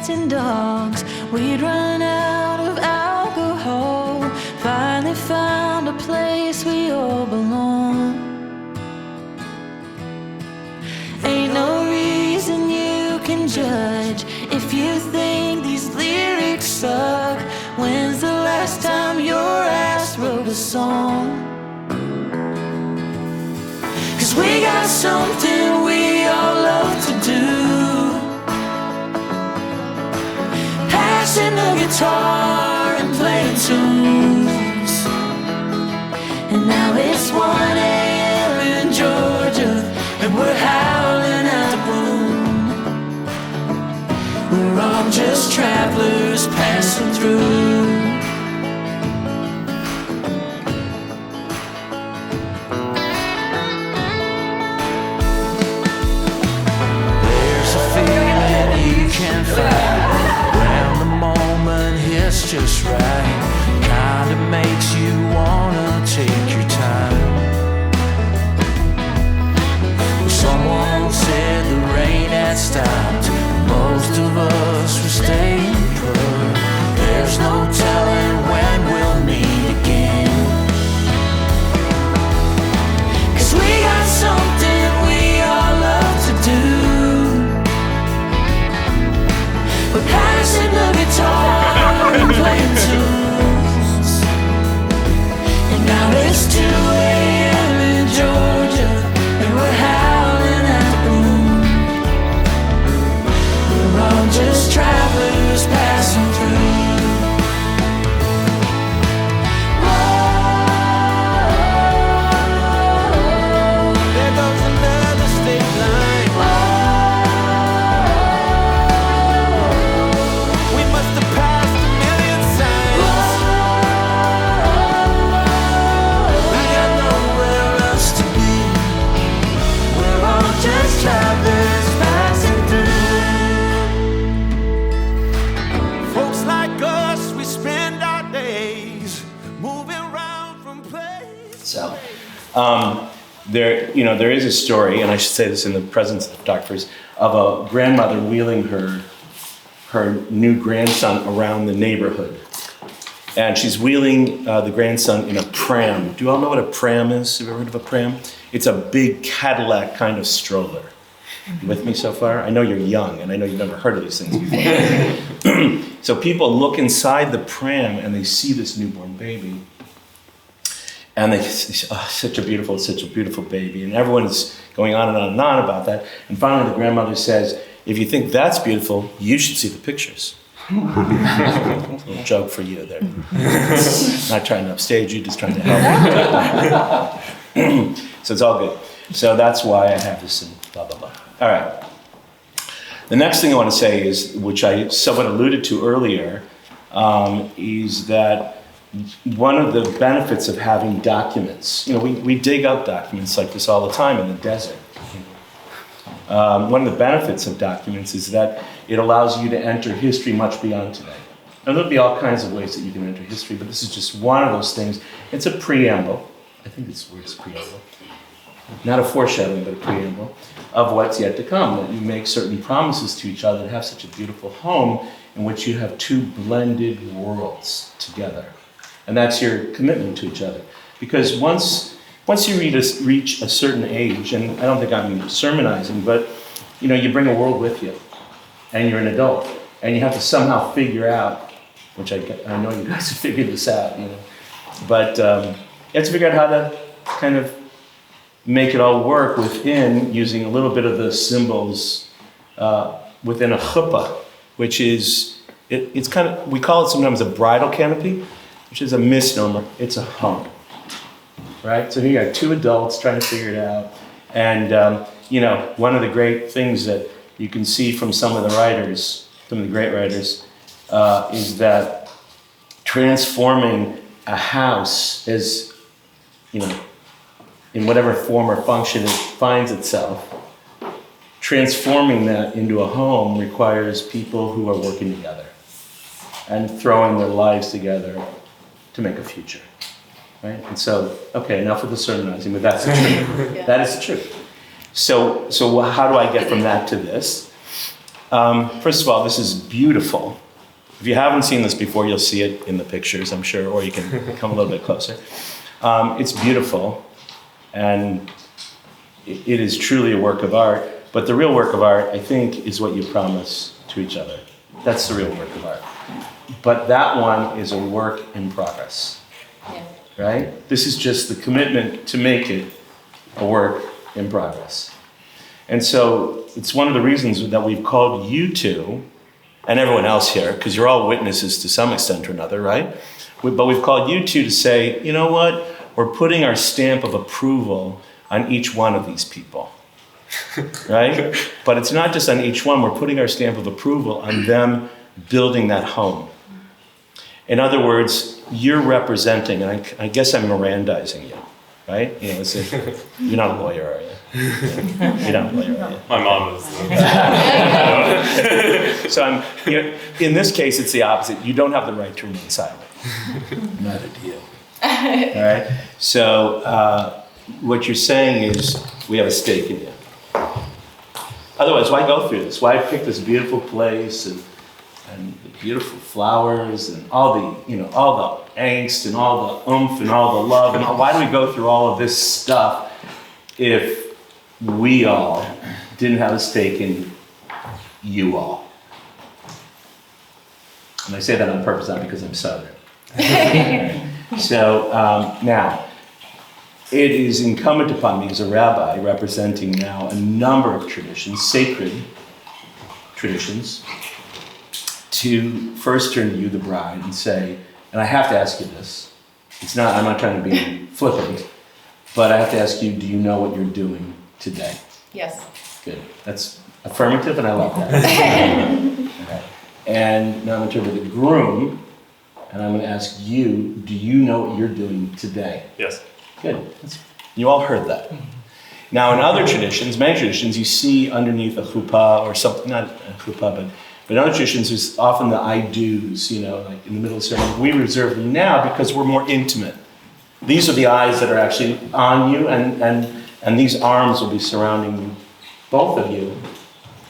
cats and dogs. We'd run out of alcohol. Finally found a place we all belong. Ain't no reason you can judge if you think these lyrics suck. When's the last time your ass wrote a song? 'Cause we got something we all love to do. Passing the guitar and playing tunes. And now it's 1 a.m. in Georgia, and we're howling at the moon. We're all just travelers passing through. There's a feeling you can't find when the moment hits just right. Kinda makes you wanna take your time. Someone said the rain had stopped. Most of us were staying put. There's no telling when we'll meet again. 'Cause we got something we all love to do. We're passing the guitar and playing tunes. And now it's 2 a.m. in Georgia, and we're howling at the moon. We're all just travelers passing through. There goes another state line. We must have passed a million signs. We got nowhere else to be. We're all just travelers passing through. Folks like us, we spend our days moving around from place. So, there is a story, and I should say this in the presence of photographers, of a grandmother wheeling her new grandson around the neighborhood. And she's wheeling the grandson in a pram. Do you all know what a pram is? Have you ever heard of a pram? It's a big Cadillac kind of stroller. You with me so far? I know you're young, and I know you've never heard of these things before. So people look inside the pram, and they see this newborn baby. And they say, oh, such a beautiful baby. And everyone's going on and on and on about that. And finally the grandmother says, if you think that's beautiful, you should see the pictures. Little joke for you there. Not trying to upstage you, just trying to help. So it's all good. So that's why I have this and blah, blah, blah. All right. The next thing I want to say is, which I somewhat alluded to earlier, is that one of the benefits of having documents, we dig up documents like this all the time in the desert. One of the benefits of documents is that it allows you to enter history much beyond today. And there'll be all kinds of ways that you can enter history, but this is just one of those things. It's a preamble. I think it's where it's preamble. Not a foreshadowing, but a preamble of what's yet to come. That you make certain promises to each other to have such a beautiful home in which you have two blended worlds together. And that's your commitment to each other. Because once you reach a certain age, and I don't think I'm sermonizing, but you bring a world with you, and you're an adult, and you have to somehow figure out, which I know you guys have figured this out, but you have to figure out how to kind of make it all work within using a little bit of the symbols within a chuppah, which is, it's kind of, we call it sometimes a bridal canopy, which is a misnomer. It's a home, right? So here you got two adults trying to figure it out. And, one of the great things that you can see from some of the writers, some of the great writers, is that transforming a house as, in whatever form or function it finds itself, transforming that into a home requires people who are working together and throwing their lives together to make a future, right? And so, okay, enough with the sermonizing, but that's the truth. Yeah. That is the truth. So how do I get from that to this? First of all, this is beautiful. If you haven't seen this before, you'll see it in the pictures, I'm sure, or you can come a little bit closer. It's beautiful, and it is truly a work of art, but the real work of art, I think, is what you promise to each other. That's the real work of art. But that one is a work in progress, right? This is just the commitment to make it a work in progress. And so it's one of the reasons that we've called you two, and everyone else here, because you're all witnesses to some extent or another, right? But we've called you two to say, you know what? We're putting our stamp of approval on each one of these people, right? But it's not just on each one. We're putting our stamp of approval on them building that home. In other words, you're representing, and I guess I'm Mirandizing you, right? You know, you're not a lawyer, are you? You're not a lawyer, are you? My mom is. So in this case, it's the opposite. You don't have the right to remain silent. Neither do you. All right? So what you're saying is we have a stake in you. Otherwise, why go through this? Why pick this beautiful place and the beautiful flowers and all the angst and all the oomph and all the love and why do we go through all of this stuff if we all didn't have a stake in you all? And I say that on purpose, not because I'm Southern. So now, it is incumbent upon me as a rabbi representing now a number of traditions, sacred traditions, to first turn to you, the bride, and say, and I have to ask you this, I'm not trying to be flippant, but I have to ask you, do you know what you're doing today? Yes. Good. That's affirmative, and I love that. Okay. And now I'm going to turn to the groom, and I'm going to ask you, do you know what you're doing today? Yes. Good. You all heard that. Now, in other traditions, many traditions, you see underneath a chuppah or something, not a chuppah, but in other traditions, there's often the I do's, like in the middle of the ceremony. We reserve them now because we're more intimate. These are the eyes that are actually on you, and these arms will be surrounding you, both of you,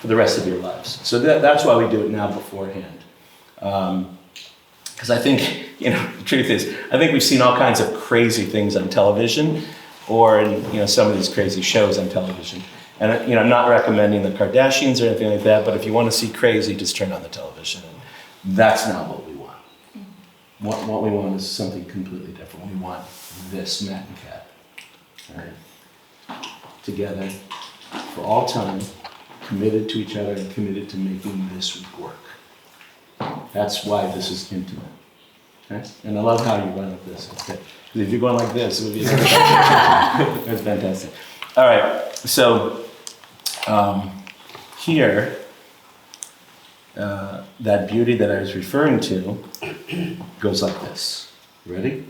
for the rest of your lives. So that's why we do it now beforehand. Because I think, the truth is, I think we've seen all kinds of crazy things on television or in, some of these crazy shows on television. And, I'm not recommending the Kardashians or anything like that, but if you want to see crazy, just turn on the television. And that's not what we want. What we want is something completely different. We want this, Matt and Kat. All right? Together, for all time, committed to each other and committed to making this work. That's why this is intimate. Okay? And I love how you run with this. Because if you're going like this, it would be that's fantastic. All right, so here, that beauty that I was referring to goes like this. Ready?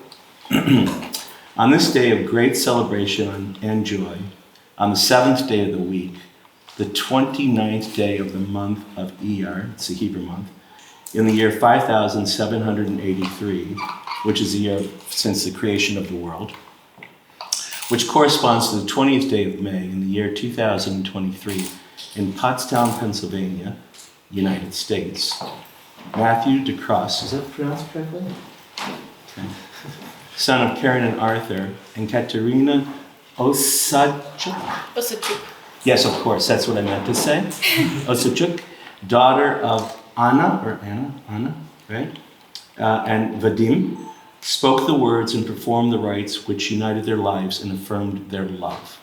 On this day of great celebration and joy, on the 7th day of the week, the 29th day of the month of Iyar, it's the Hebrew month, in the year 5783, which is the year since the creation of the world, which corresponds to the 20th day of May in the year 2023 in Pottstown, Pennsylvania, United States. Matthew DeCross, is that pronounced correctly? Okay. Son of Karen and Arthur, and Kateryna Osachuk. Yes, of course, that's what I meant to say. Osachuk, daughter of Anna, right? And Vadim, spoke the words and performed the rites which united their lives and affirmed their love.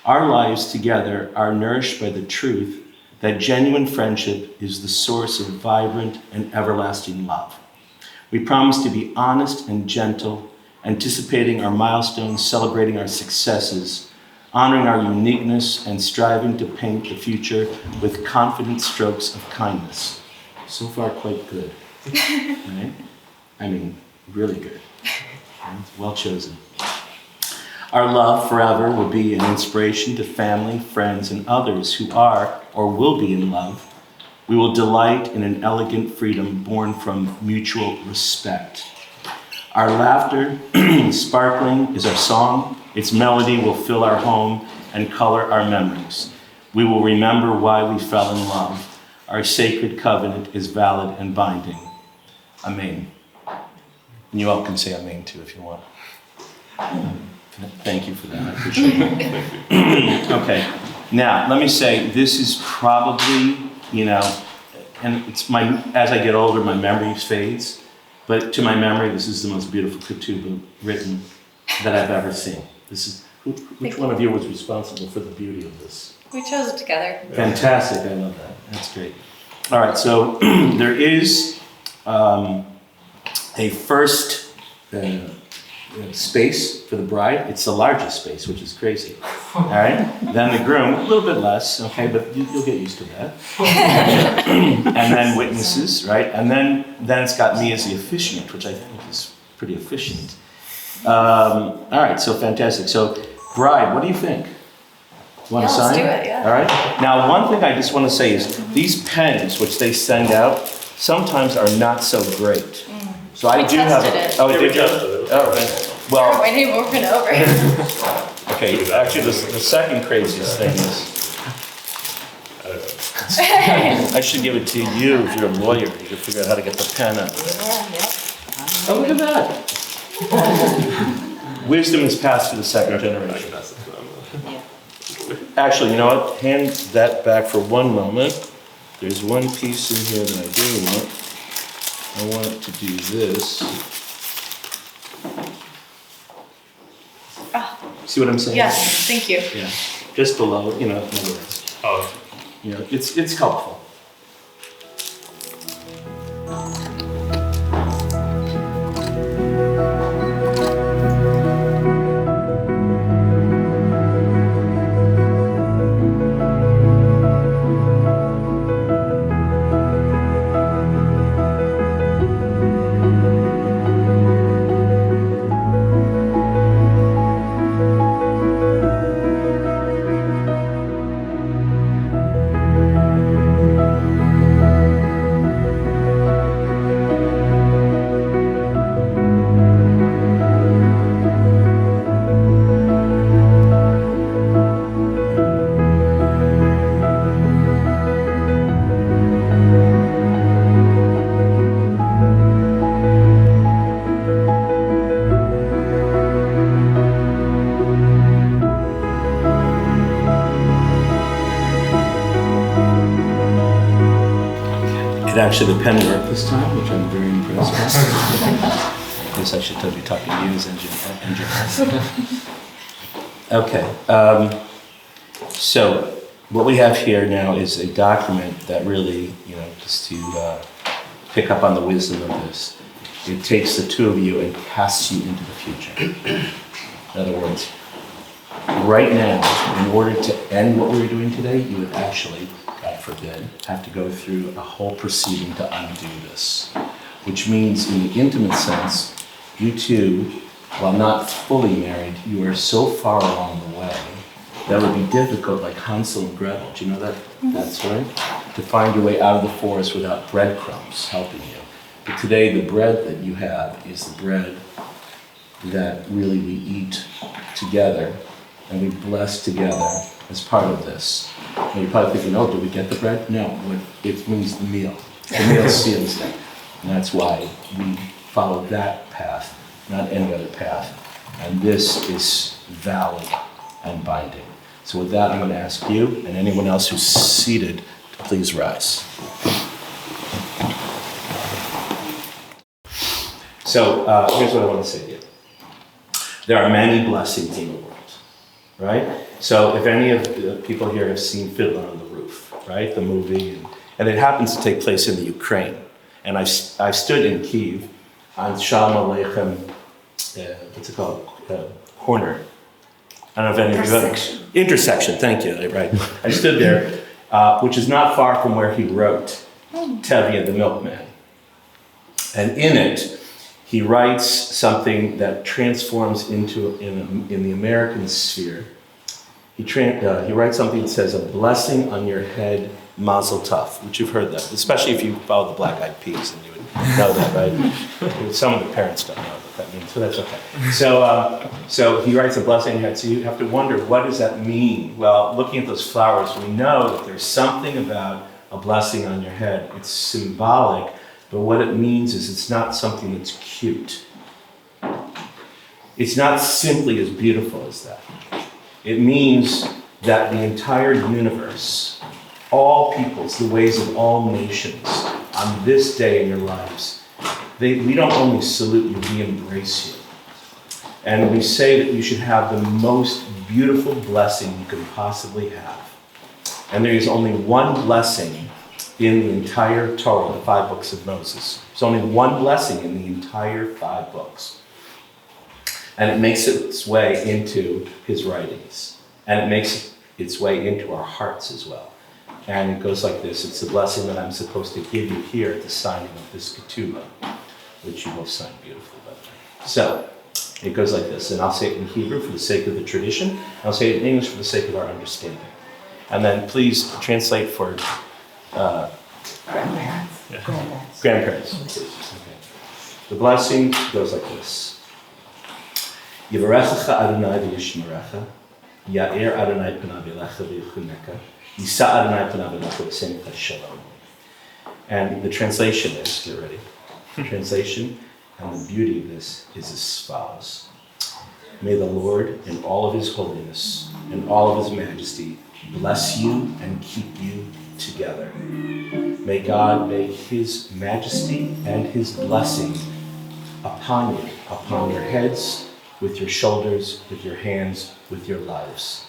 Our lives together are nourished by the truth that genuine friendship is the source of vibrant and everlasting love. We promise to be honest and gentle, anticipating our milestones, celebrating our successes, honoring our uniqueness, and striving to paint the future with confident strokes of kindness. So far, quite good. Right? I mean, really good. Well chosen. Our love forever will be an inspiration to family, friends, and others who are or will be in love. We will delight in an elegant freedom born from mutual respect. Our laughter, sparkling, is our song. Its melody will fill our home and color our memories. We will remember why we fell in love. our sacred covenant is valid and binding. Amen. And you all can say amen too if you want. Thank you for that. I appreciate it. Okay. Now, let me say, this is probably, and it's as I get older, my memory fades. But to my memory, this is the most beautiful ketubah written that I've ever seen. This is, which one of you was responsible for the beauty of this? We chose it together. Fantastic, I love that. That's great. All right, so there is a first space for the bride. It's the largest space, which is crazy. All right, then the groom, a little bit less, okay, but you'll get used to that. And then witnesses, right? And then it's got me as the officiant, which I think is pretty efficient. All right, so fantastic. So, bride, what do you think? Want to sign? Let's do it, yeah. All right. Now, one thing I just want to say is these pens, which they send out, sometimes are not so great. So I We do have. tested it. Oh, Yeah, did we you? tested it. Oh, okay. Well, We're waiting over and over. okay. Actually, the second craziest thing is I should give it to you if you're a lawyer. You can figure out how to get the pen out. Oh, look at that. Wisdom is passed to the second generation. Actually, you know what? Hand that back for one moment. There's one piece in here that I do want. I want to do this. See what I'm saying? Yes, thank you. Yeah. Just below, in other words. Oh, It's helpful. Actually, the pen worked this time, which I'm very impressed with. I guess I should be talking to you as engineer. Okay. So what we have here now is a document that really, just to pick up on the wisdom of this, it takes the two of you and casts you into the future. In other words, right now, in order to end what we're doing today, you would actually, God forbid, have to go through a whole proceeding to undo this. Which means, in the intimate sense, you two, while not fully married, you are so far along the way that would be difficult, like Hansel and Gretel. Do you know that? That's right. To find your way out of the forest without breadcrumbs helping you. But today, the bread that you have is the bread that really we eat together and we bless together as part of this. And you're probably thinking, oh, do we get the bread? No, it means the meal. The meal seals it. And that's why we follow that path, not any other path. And this is valid and binding. So with that, I'm going to ask you and anyone else who's seated to please rise. So here's what I want to say to you. There are many blessings in the world, right? So if any of the people here have seen Fiddler on the Roof, right, the movie, and it happens to take place in the Ukraine. And I stood in Kyiv on Shalom Aleichem, what's it called, corner. I don't know if any of you have. Intersection, thank you, right. I stood there, which is not far from where he wrote Tevye the Milkman. And in it, he writes something that transforms into, in the American sphere, he writes something that says, a blessing on your head, mazel tov, which you've heard that, especially if you follow the Black Eyed Peas, and you would know that, right? Some of the parents don't know what that means, so that's okay. So he writes a blessing on your head, so you have to wonder, what does that mean? Well, looking at those flowers, we know that there's something about a blessing on your head. It's symbolic, but what it means is it's not something that's cute. It's not simply as beautiful as that. It means that the entire universe, all peoples, the ways of all nations, on this day in your lives, we don't only salute you, we embrace you. And we say that you should have the most beautiful blessing you can possibly have. And there is only one blessing in the entire Torah, the 5 books of Moses. There's only one blessing in the entire 5 books. And it makes its way into his writings. And it makes its way into our hearts as well. And it goes like this. It's the blessing that I'm supposed to give you here at the signing of this ketubah, which you will sign beautifully, by the way. So, it goes like this. And I'll say it in Hebrew for the sake of the tradition. And I'll say it in English for the sake of our understanding. And then please translate for grandparents. Okay. The blessing goes like this. Yivarechecha Adonai v'yishmerecha, Ya'er Adonai panav elecha v'yichunecha, Yisa Adonai panav elecha v'semecha shalom. And the translation is, get ready, the translation and the beauty of this is as follows. May the Lord in all of his holiness and all of his majesty bless you and keep you together. May God make his majesty and his blessing upon you, upon your heads, with your shoulders, with your hands, with your lives.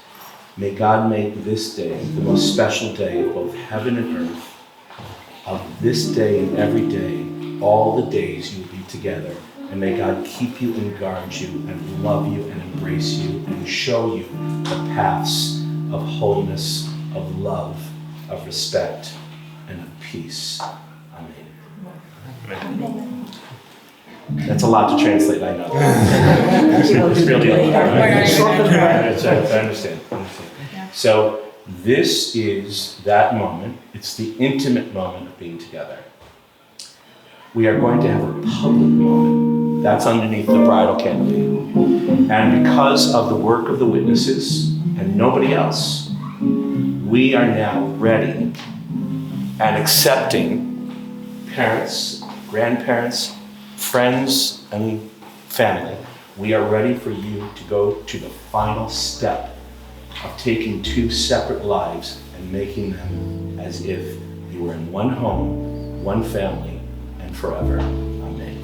May God make this day the most special day of both heaven and earth, of this day and every day, all the days you will be together. And may God keep you and guard you and love you and embrace you and show you the paths of holiness, of love, of respect, and of peace. Amen. That's a lot to translate, I know. It's really a lot. I understand. So this is that moment. It's the intimate moment of being together. We are going to have a public moment. That's underneath the bridal canopy. And because of the work of the witnesses and nobody else, we are now ready and accepting parents, grandparents, friends, and family. We are ready for you to go to the final step of taking 2 separate lives and making them as if you were in one home, one family, and forever. Amen.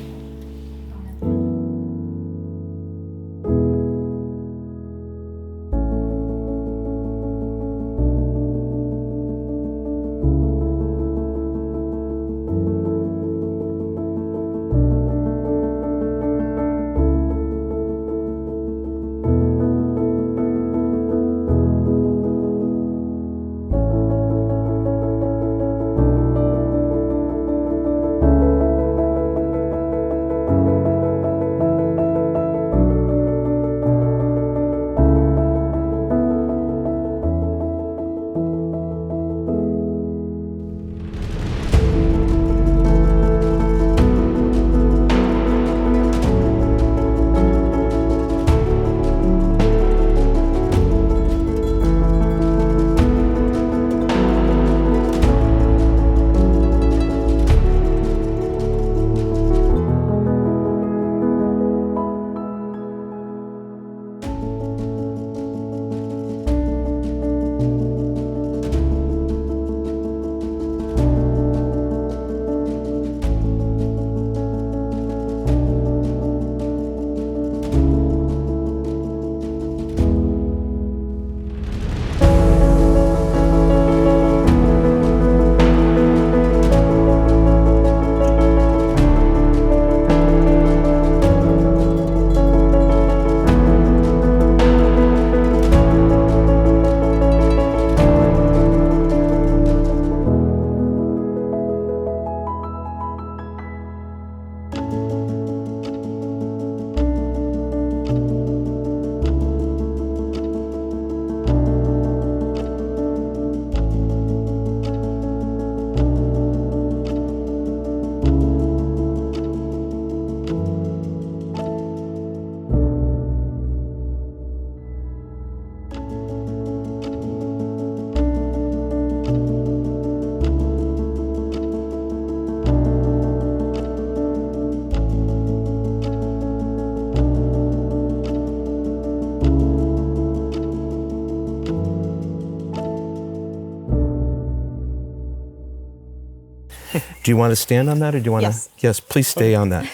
Do you want to stand on that, or do you want Yes. to? Yes, please stay on that.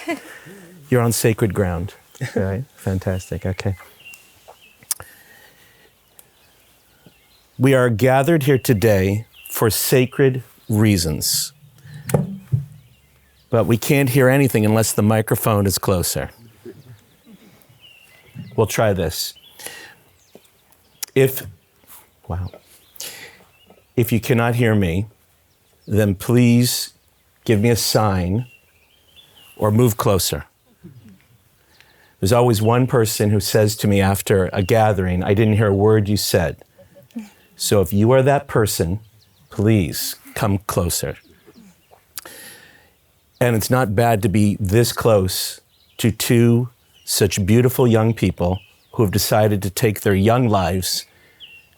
You're on sacred ground. All right, fantastic. Okay. We are gathered here today for sacred reasons. But we can't hear anything unless the microphone is closer. We'll try this. If you cannot hear me, then please give me a sign or move closer. There's always one person who says to me after a gathering, I didn't hear a word you said. So if you are that person, please come closer. And it's not bad to be this close to two such beautiful young people who have decided to take their young lives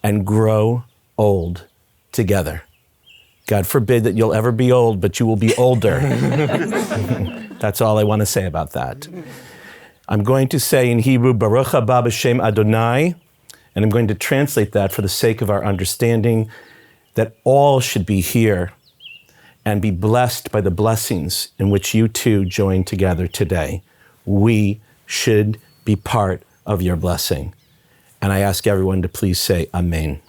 and grow old together. God forbid that you'll ever be old, but you will be older. That's all I want to say about that. I'm going to say in Hebrew, Baruch haba b'shem Adonai, and I'm going to translate that for the sake of our understanding, that all should be here and be blessed by the blessings in which you two join together today. We should be part of your blessing. And I ask everyone to please say Amen.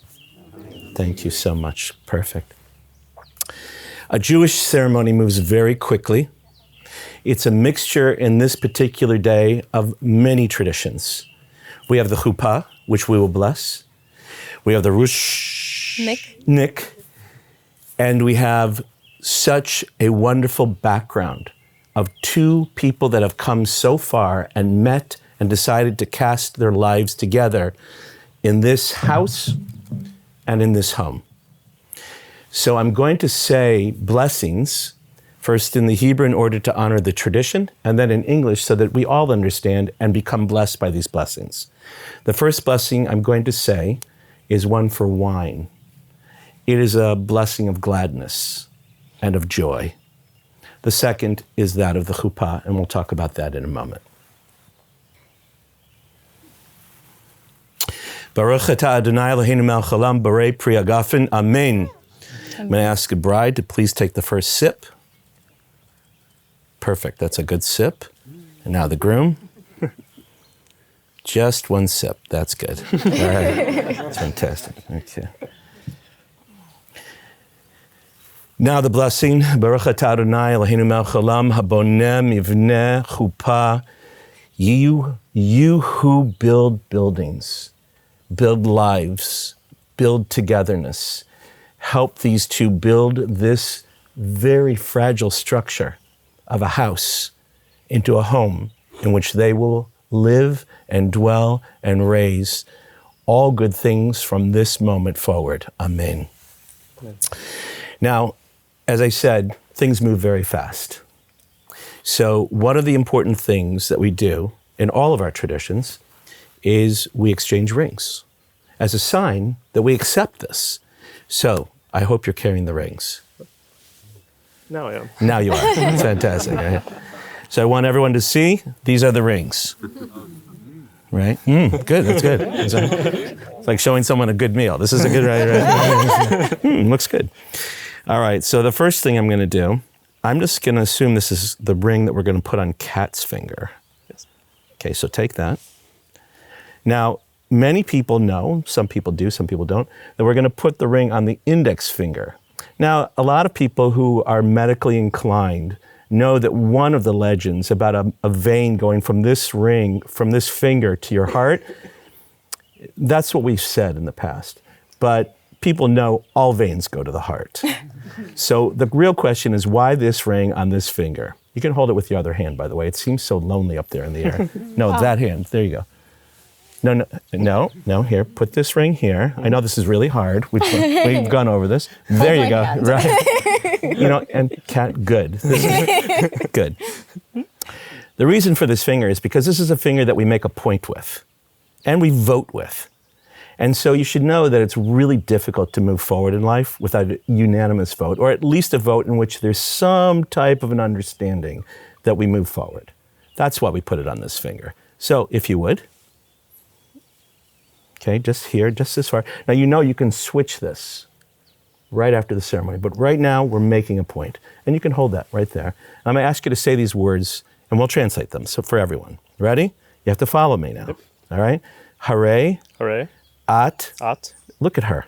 Thank you so much. Perfect. A Jewish ceremony moves very quickly. It's a mixture in this particular day of many traditions. We have the chuppah, which we will bless. We have the rush nick, and we have such a wonderful background of two people that have come so far and met and decided to cast their lives together in this house and in this home. So I'm going to say blessings, first in the Hebrew in order to honor the tradition, and then in English so that we all understand and become blessed by these blessings. The first blessing I'm going to say is one for wine. It is a blessing of gladness and of joy. The second is that of the chuppah, and we'll talk about that in a moment. Baruch atah Adonai Eloheinu melech haolam borei pri hagafen. Amen. I'm going to ask a bride to please take the first sip. Perfect, that's a good sip. And now the groom. Just one sip, that's good. All right, that's fantastic, okay. Now the blessing, Baruch atah Adonai Eloheinu melech haolam haboneh mivneh chuppah. You who build buildings, build lives, build togetherness, help these two build this very fragile structure of a house into a home in which they will live and dwell and raise all good things from this moment forward. Amen. Now, as I said, things move very fast. So one of the important things that we do in all of our traditions is we exchange rings as a sign that we accept this. So I hope you're carrying the rings. Now I am. Now you are. It's fantastic, right? So I want everyone to see, these are the rings. Right? Good, that's good. It's like showing someone a good meal. This is a good, right? Looks good. All right, so the first thing I'm going to do, I'm just going to assume this is the ring that we're going to put on Kat's finger. Yes. Okay, so take that. Now, many people know, some people do, some people don't, that we're going to put the ring on the index finger. Now, a lot of people who are medically inclined know that one of the legends about a vein going from this ring, from this finger to your heart, that's what we've said in the past. But people know all veins go to the heart. So the real question is, why this ring on this finger? You can hold it with your other hand, by the way. It seems so lonely up there in the air. No, that hand. There you go. No, here, put this ring here. I know this is really hard. We've gone over this. There you go, right. You know, and Kat, good. This is good. The reason for this finger is because this is a finger that we make a point with, and we vote with. And so you should know that it's really difficult to move forward in life without a unanimous vote, or at least a vote in which there's some type of an understanding that we move forward. That's why we put it on this finger. So if you would, okay, just here, just this far. Now you know you can switch this. right after the ceremony. But right now, we're making a point. And you can hold that right there. I'm going to ask you to say these words, and we'll translate them so for everyone. Ready? You have to follow me now. Yep. All right? Hare, Hooray. at, At. look at her.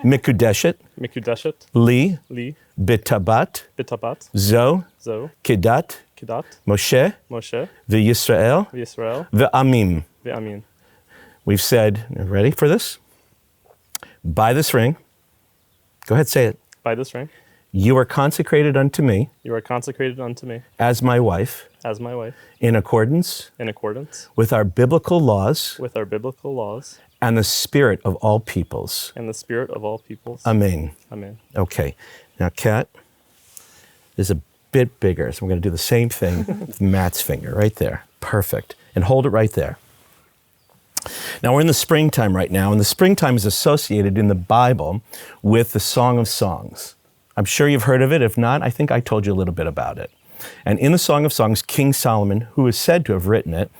Mikudeshet, Mikudeshet. li, Li. bitabat, Bitabat. zo, Zo. kedat, Kidat. Moshe, Moshe. v'Yisrael, Yisrael. v'amim. Ve'amin. We've said, ready for this? By this ring, go ahead, say it. By this ring, You are consecrated unto me you are consecrated unto me as my wife as my wife, in accordance in accordance with our biblical laws with our biblical laws and the spirit of all peoples. and the spirit of all peoples. Amen. Amen. Okay. Now, Kat is a bit bigger, so we're going to do the same thing with Matt's finger right there. Perfect. And hold it right there. Now, we're in the springtime right now, and the springtime is associated in the Bible with the Song of Songs. I'm sure you've heard of it. If not, I think I told you a little bit about it. And in the Song of Songs, King Solomon, who is said to have written it,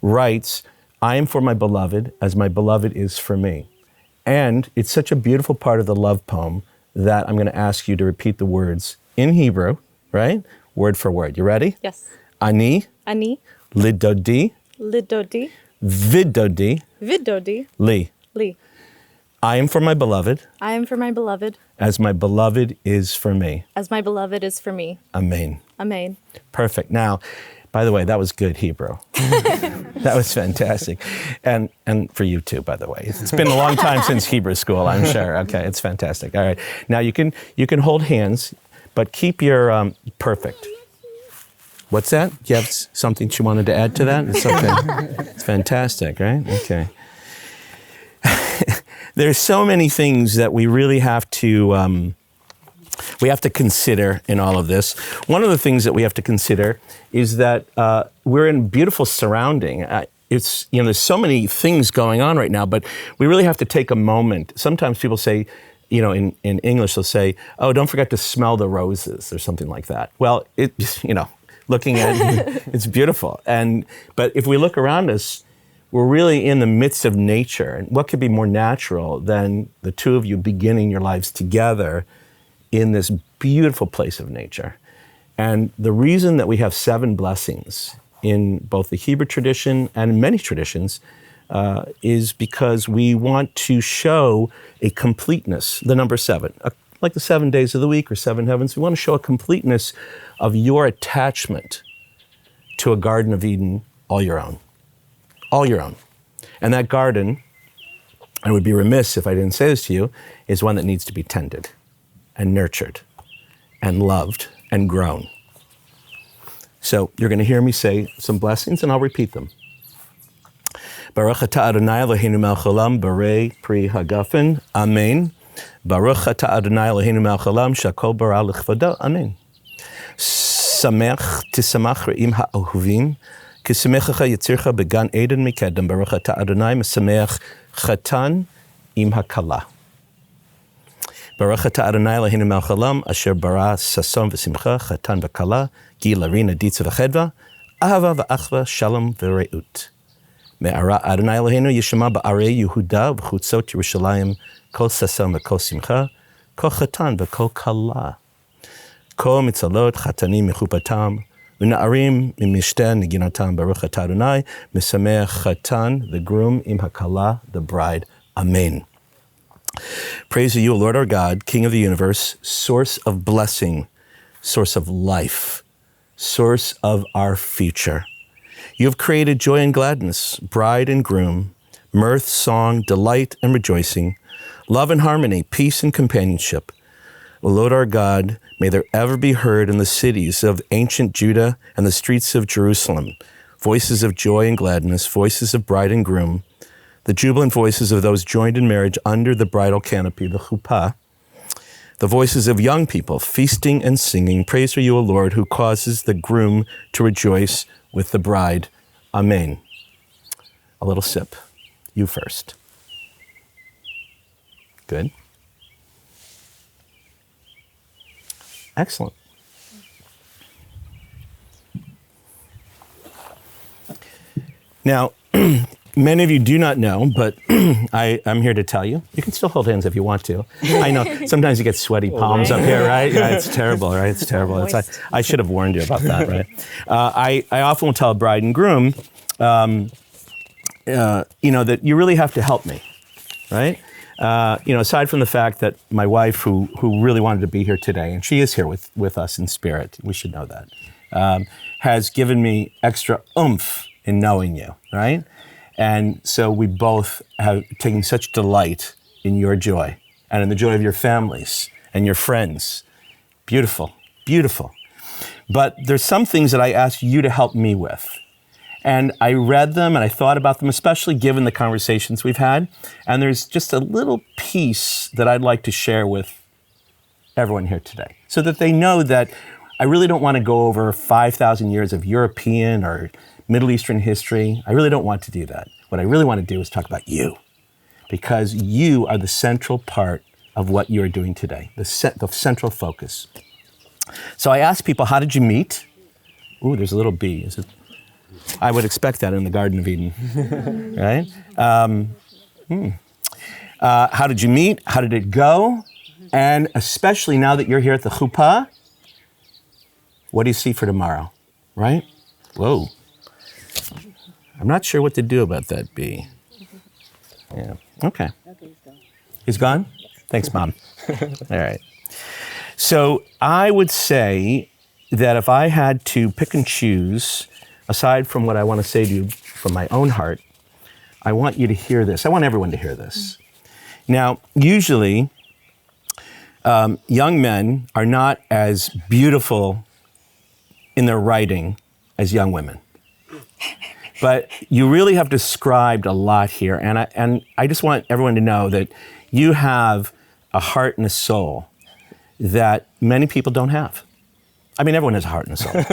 writes, I am for my beloved as my beloved is for me. And it's such a beautiful part of the love poem that I'm going to ask you to repeat the words in Hebrew, right? Word for word. You ready? Yes. Ani, Ani, lidodi, lidodi, vidodi, vidodi, li. li. I am for my beloved I am for my beloved, as my beloved is for me. as my beloved is for me. Amen. Amen. Perfect. Now, by the way, that was good Hebrew. That was fantastic. And for you too, by the way. It's been a long time since Hebrew school, I'm sure. Okay, it's fantastic. All right. Now you can hold hands, but keep your perfect. What's that? Do you have something you wanted to add to that? It's okay. It's fantastic, right? Okay. There's so many things that we really have to consider in all of this. One of the things that we have to consider is that we're in beautiful surrounding. There's so many things going on right now, but we really have to take a moment. Sometimes people say, in English, they'll say, "Oh, don't forget to smell the roses," or something like that. Well, looking at it, it's beautiful. But if we look around us, we're really in the midst of nature. And what could be more natural than the two of you beginning your lives together in this beautiful place of nature? And the reason that we have 7 blessings in both the Hebrew tradition and in many traditions is because we want to show a completeness, the number 7, like the 7 days of the week or 7 heavens. We want to show a completeness of your attachment to a Garden of Eden all your own. All your own. And that garden, I would be remiss if I didn't say this to you, is one that needs to be tended and nurtured and loved and grown. So you're going to hear me say some blessings, and I'll repeat them. Baruch atah Adonai Eloheinu melech haolam, borei pri hagafen, amen. Baruch atah Adonai Eloheinu melech haolam, shakol bara l'chvodo, amen. Samech tisamach re'im ha'ohuvim, Kisamechacha yitzircha began Eden mikedem, Baruch atah Adonai mesameach chatan im hakala. Baruch atah Adonai Eloheinu melech haolam, asher bara sason v'simcha chatan v'kala, gi larina ditza v'chedva, ahava v'achva shalom v'reut. Me'ara Adonai Eloheinu yishama ba'arei Yehuda v'chutzot Yerushalayim kol sason v'kol simcha, kol chatan v'kol kala. Kol mitzalot chatanim mechupatam, Una'arim mimishten niginatam baruch atah Adonai mesameach chatan, the groom, im hakala, the bride. Amen. Praise to you, Lord our God, King of the universe, source of blessing, source of life, source of our future. You have created joy and gladness, bride and groom, mirth, song, delight, and rejoicing, love and harmony, peace and companionship. O Lord our God, may there ever be heard in the cities of ancient Judah and the streets of Jerusalem voices of joy and gladness, voices of bride and groom, the jubilant voices of those joined in marriage under the bridal canopy, the chuppah, the voices of young people feasting and singing. Praise for you, O Lord, who causes the groom to rejoice with the bride. Amen. A little sip. You first. Good. Excellent. Now, Many of you do not know, but I'm here to tell you. You can still hold hands if you want to. I know sometimes you get sweaty palms up here, right? Yeah, it's terrible, right? It's terrible. I should have warned you about that, right? I often will tell a bride and groom, that you really have to help me, right? Aside from the fact that my wife, who really wanted to be here today, and she is here with us in spirit, we should know that, has given me extra oomph in knowing you, right? And so we both have taken such delight in your joy and in the joy of your families and your friends. Beautiful, beautiful. But there's some things that I ask you to help me with. And I read them and I thought about them, especially given the conversations we've had. And there's just a little piece that I'd like to share with everyone here today so that they know that I really don't want to go over 5,000 years of European or Middle Eastern history. I really don't want to do that. What I really want to do is talk about you, because you are the central part of what you are doing today, the central focus. So I asked people, how did you meet? Ooh, there's a little bee. I would expect that in the Garden of Eden, right? How did you meet? How did it go? And especially now that you're here at the chuppah, what do you see for tomorrow, right? Whoa. I'm not sure what to do about that bee. Yeah, okay. He's gone? Thanks, Mom. All right. So I would say that if I had to pick and choose, aside from what I want to say to you from my own heart, I want you to hear this. I want everyone to hear this. Now, usually, young men are not as beautiful in their writing as young women. But you really have described a lot here, and I just want everyone to know that you have a heart and a soul that many people don't have. I mean, everyone has a heart and a soul,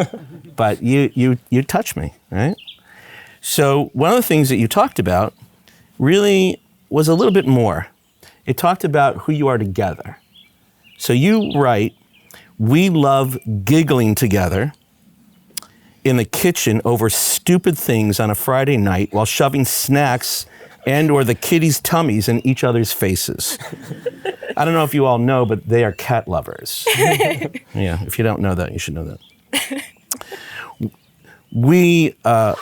but you touch me, right? So one of the things that you talked about really was a little bit more. It talked about who you are together. So you write, we love giggling together in the kitchen over stupid things on a Friday night while shoving snacks and or the kitties' tummies in each other's faces. I don't know if you all know, but they are cat lovers. Yeah, if you don't know that, you should know that. We are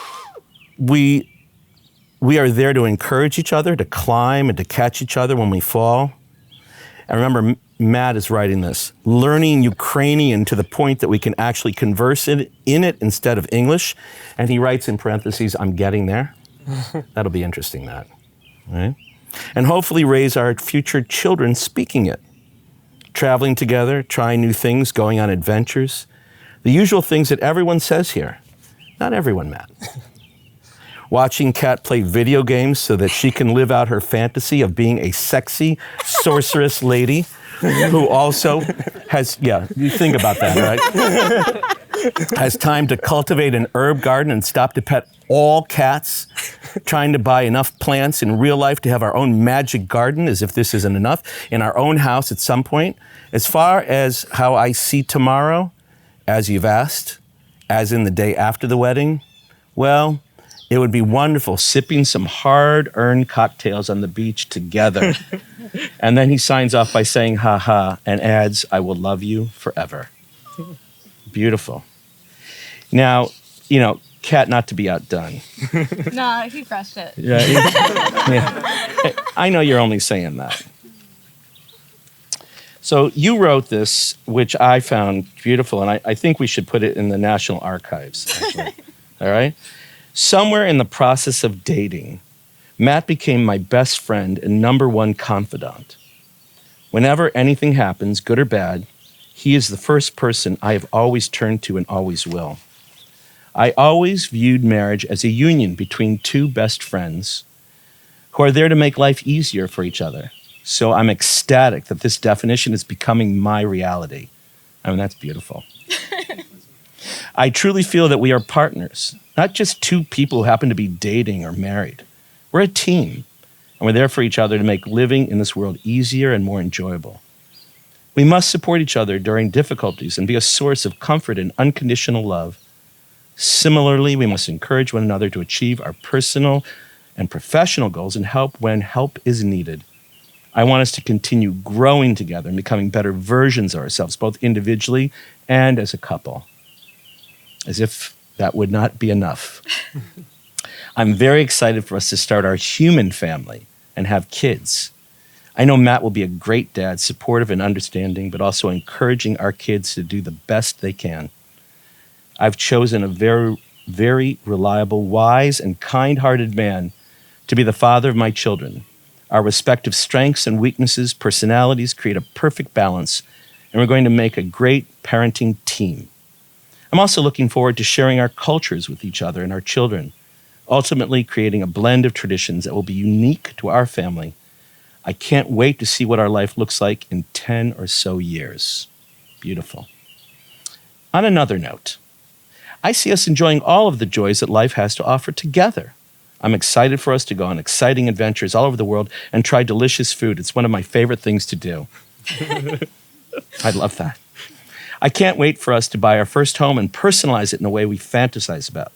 there to encourage each other, to climb and to catch each other when we fall. And remember, Matt is writing this, learning Ukrainian to the point that we can actually converse in it instead of English. And he writes in parentheses, I'm getting there. That'll be interesting, Matt. Right? And hopefully raise our future children speaking it. Traveling together, trying new things, going on adventures. The usual things that everyone says here. Not everyone, Matt. Watching Kat play video games so that she can live out her fantasy of being a sexy sorceress lady who also has, you think about that, right? Has time to cultivate an herb garden and stop to pet all cats, trying to buy enough plants in real life to have our own magic garden, as if this isn't enough, in our own house at some point. As far as how I see tomorrow, as you've asked, as in the day after the wedding, well, it would be wonderful sipping some hard-earned cocktails on the beach together. And then he signs off by saying, ha ha, and adds, I will love you forever. Beautiful. Now, Kat, not to be outdone. Nah, he crushed it. Yeah. I know you're only saying that. So you wrote this, which I found beautiful, and I think we should put it in the National Archives, actually. All right? Somewhere in the process of dating, Matt became my best friend and #1 confidant. Whenever anything happens, good or bad, he is the first person I have always turned to and always will. I always viewed marriage as a union between two best friends who are there to make life easier for each other. So I'm ecstatic that this definition is becoming my reality. I mean, that's beautiful. I truly feel that we are partners, not just two people who happen to be dating or married. We're a team, and we're there for each other to make living in this world easier and more enjoyable. We must support each other during difficulties and be a source of comfort and unconditional love. Similarly, we must encourage one another to achieve our personal and professional goals and help when help is needed. I want us to continue growing together and becoming better versions of ourselves, both individually and as a couple. As if that would not be enough. I'm very excited for us to start our human family and have kids. I know Matt will be a great dad, supportive and understanding, but also encouraging our kids to do the best they can. I've chosen a very, very reliable, wise, and kind-hearted man to be the father of my children. Our respective strengths and weaknesses, personalities create a perfect balance, and we're going to make a great parenting team. I'm also looking forward to sharing our cultures with each other and our children, ultimately creating a blend of traditions that will be unique to our family. I can't wait to see what our life looks like in 10 or so years. Beautiful. On another note, I see us enjoying all of the joys that life has to offer together. I'm excited for us to go on exciting adventures all over the world and try delicious food. It's one of my favorite things to do. I love that. I can't wait for us to buy our first home and personalize it in a way we fantasize about.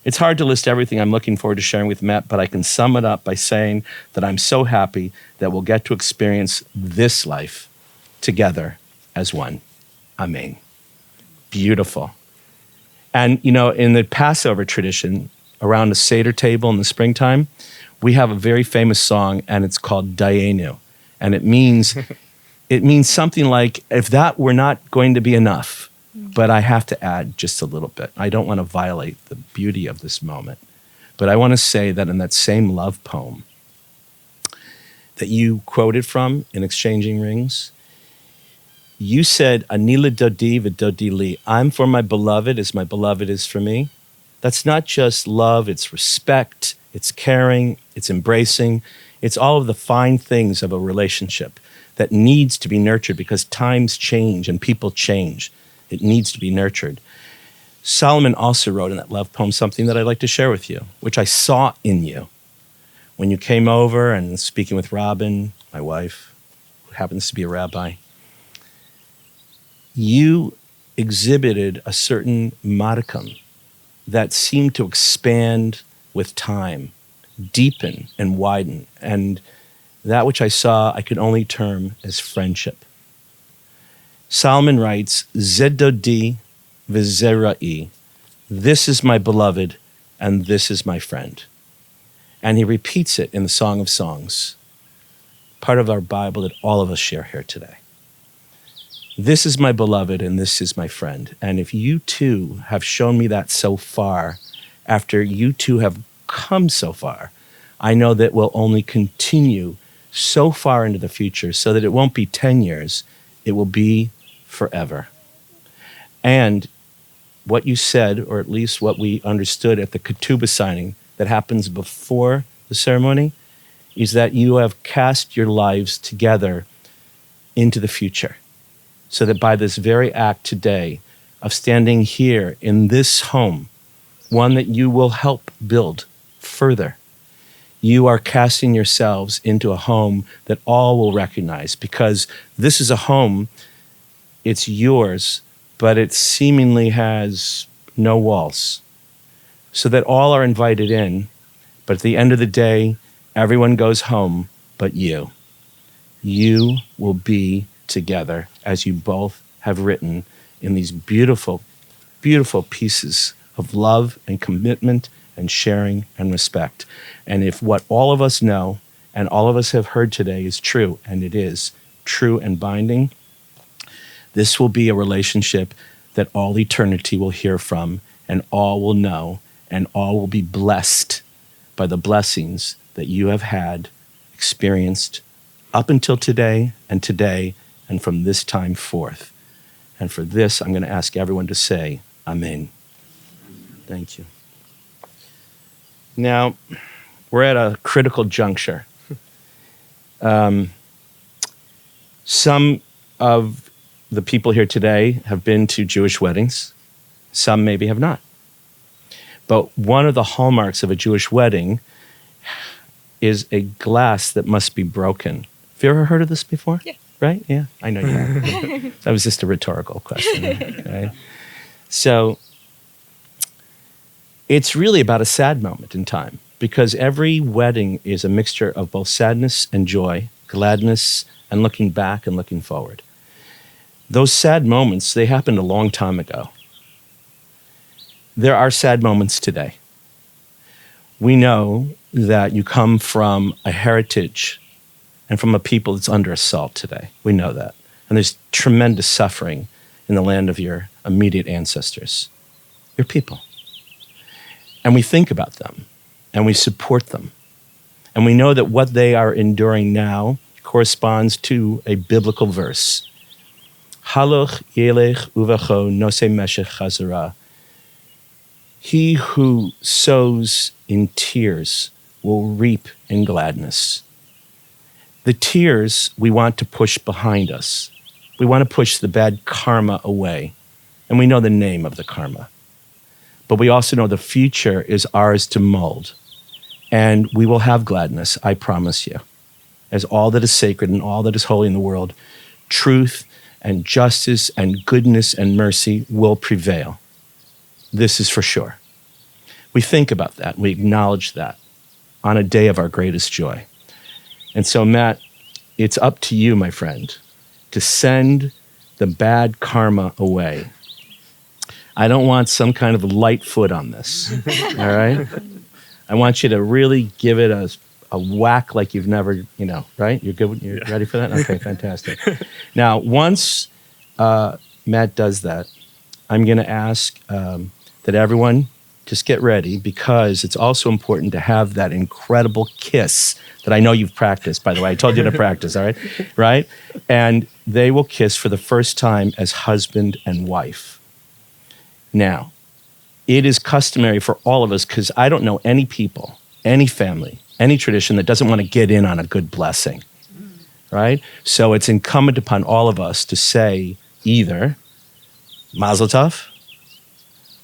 It's hard to list everything I'm looking forward to sharing with Matt, but I can sum it up by saying that I'm so happy that we'll get to experience this life together as one. Amen. Beautiful. And, you know, in the Passover tradition, around the Seder table in the springtime, we have a very famous song, and it's called Dayenu. And it means something like, if that were not going to be enough, but I have to add just a little bit. I don't want to violate the beauty of this moment. But I want to say that in that same love poem that you quoted from in Exchanging Rings, you said, Anila dodi v'dodi li. I'm for my beloved as my beloved is for me. That's not just love, it's respect, it's caring, it's embracing. It's all of the fine things of a relationship that needs to be nurtured because times change and people change. It needs to be nurtured. Solomon also wrote in that love poem something that I'd like to share with you, which I saw in you. When you came over and speaking with Robin, my wife, who happens to be a rabbi, you exhibited a certain modicum that seemed to expand with time, deepen and widen. And that which I saw, I could only term as friendship. Solomon writes, Zedodi v'zerai. This is my beloved, and this is my friend. And he repeats it in the Song of Songs, part of our Bible that all of us share here today. This is my beloved, and this is my friend. And if you too have shown me that so far, after you two have come so far, I know that we'll only continue so far into the future so that it won't be 10 years, it will be forever. And what you said, or at least what we understood at the ketubah signing that happens before the ceremony, is that you have cast your lives together into the future. So that by this very act today of standing here in this home, one that you will help build further, you are casting yourselves into a home that all will recognize, because this is a home, it's yours, but it seemingly has no walls, so that all are invited in, but at the end of the day, everyone goes home but you. You will be together, as you both have written in these beautiful, beautiful pieces of love and commitment and sharing and respect. And if what all of us know and all of us have heard today is true, and it is true and binding, this will be a relationship that all eternity will hear from, and all will know, and all will be blessed by the blessings that you have had, experienced up until today, and from this time forth. And for this, I'm going to ask everyone to say, Amen. Thank you. Now, we're at a critical juncture. Some of the people here today have been to Jewish weddings. Some maybe have not. But one of the hallmarks of a Jewish wedding is a glass that must be broken. Have you ever heard of this before? Yeah. Right? Yeah, I know you have. That was just a rhetorical question. Okay? So it's really about a sad moment in time. because every wedding is a mixture of both sadness and joy, gladness and looking back and looking forward. Those sad moments, they happened a long time ago. There are sad moments today. We know that you come from a heritage and from a people that's under assault today. We know that. And there's tremendous suffering in the land of your immediate ancestors, your people. And we think about them, and we support them. And we know that what they are enduring now corresponds to a biblical verse. Haloch yelech uvacho nose meshech chazara. He who sows in tears will reap in gladness. The tears we want to push behind us. We want to push the bad karma away. And we know the name of the karma. But we also know the future is ours to mold. And we will have gladness, I promise you. As all that is sacred and all that is holy in the world, truth and justice and goodness and mercy will prevail. This is for sure. We think about that. We acknowledge that on a day of our greatest joy. And so, Matt, it's up to you, my friend, to send the bad karma away. I don't want some kind of light foot on this, all right? I want you to really give it a whack like you've never, right? You're good? You're ready for that? Okay, fantastic. Now, once Matt does that, I'm going to ask that everyone just get ready, because it's also important to have that incredible kiss that I know you've practiced, by the way. I told you to practice, all right? Right? And they will kiss for the first time as husband and wife. Now, it is customary for all of us, because I don't know any people, any family, any tradition that doesn't want to get in on a good blessing, right? So it's incumbent upon all of us to say either, Mazel Tov,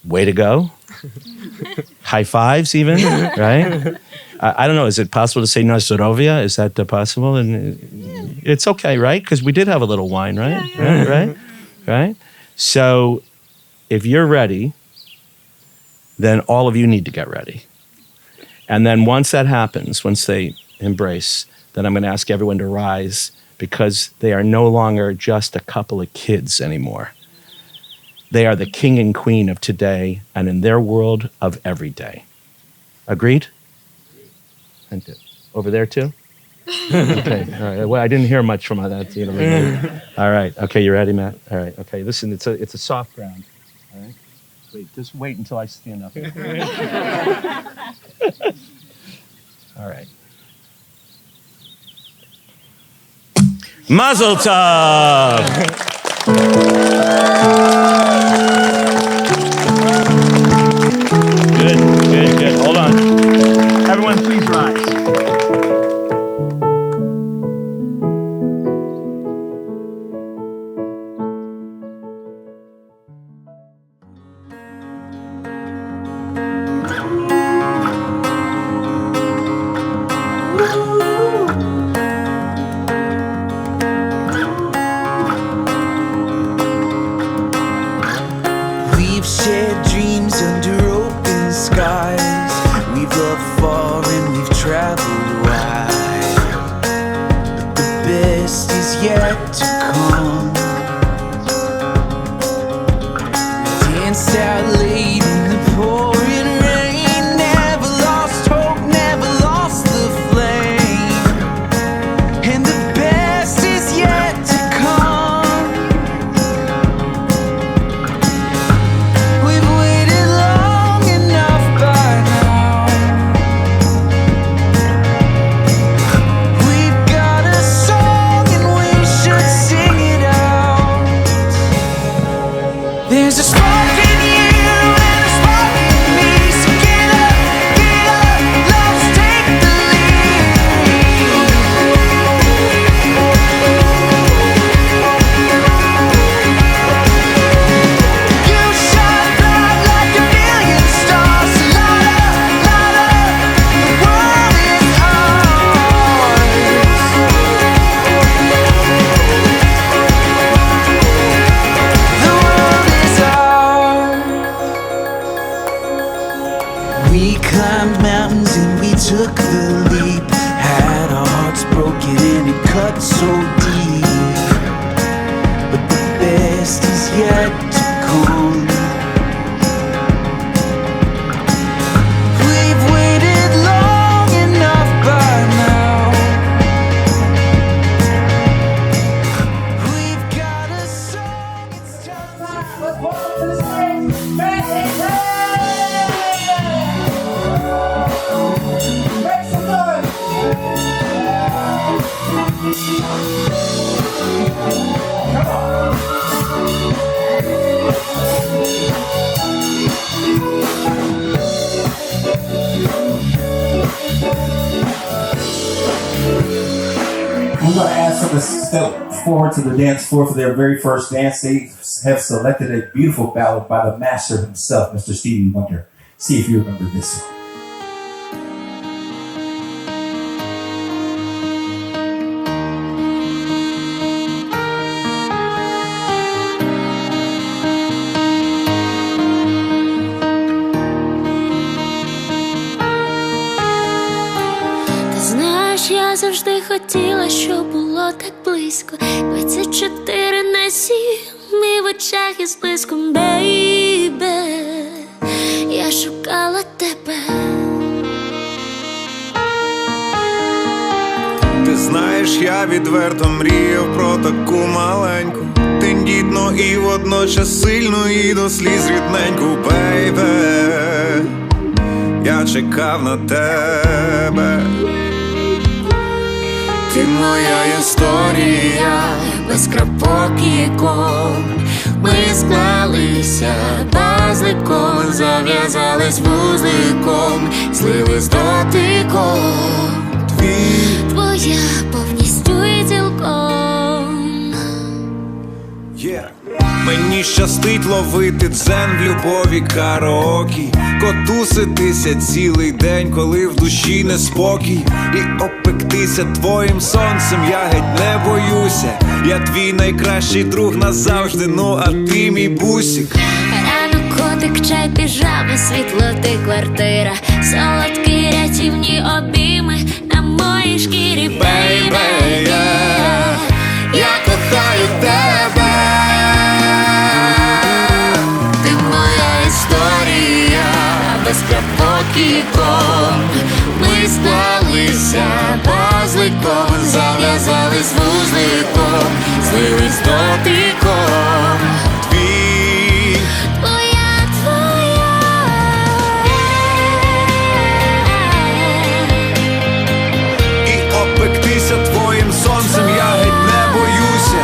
way to go, high fives even, right? I don't know, is it possible to say na zdrovia? Is that possible? And it's okay, right? Because we did have a little wine, right? Yeah. Right? So if you're ready, then all of you need to get ready. And then once that happens, once they embrace, then I'm going to ask everyone to rise, because they are no longer just a couple of kids anymore. They are the king and queen of today, and in their world of every day. Agreed? And over there too? Okay, all right. Well, I didn't hear much from that. All right, okay, you ready, Matt? All right, okay, listen, it's a soft ground. All right? Wait, just wait until I stand up. All right. Mazel tov! Good. Hold on. Everyone, please rise. We've shared dreams under open skies. We've loved far and we've traveled wide. But the best is yet to come. We danced out late in the pouring rain. Never lost hope, never lost the flame. And the best is yet to come. We've waited long enough by now. We've got a song and we should sing it out. There's a spark in you We're going to ask them to step forward to the dance floor for their very first dance. They have selected a beautiful ballad by the master himself, Mr. Stevie Wonder. See if you remember this one. Я завжди хотіла, щоб було так близько. 24/7 і в очах із блиском, бейбе. Я шукала тебе. Ти знаєш, я відверто мріяв про таку маленьку, тендітну і водночас сильну і до сліз рідненьку, бейбе. Я чекав на тебе. Ти моя історія, без крапок і ком. Ми склалися пазликом, зав'язались вузликом, злились дотиком. Твоя повністю і цілком. Мені щастить ловити дзен в любові караокі, котуситися цілий день, коли в душі неспокій, і опектися твоїм сонцем я геть не боюся. Я твій найкращий друг назавжди, ну а ти мій бусик. Рано котик, чай, піжами, світло, ти квартира, солодкі рятівні обійми на моїй шкірі, бейбе. Я кохаю тебе. Без крапок і ком. Ми склалися пазликом, зав'язались вузликом, злились дотиком. Твоя І опектися твоїм сонцем я геть не боюся.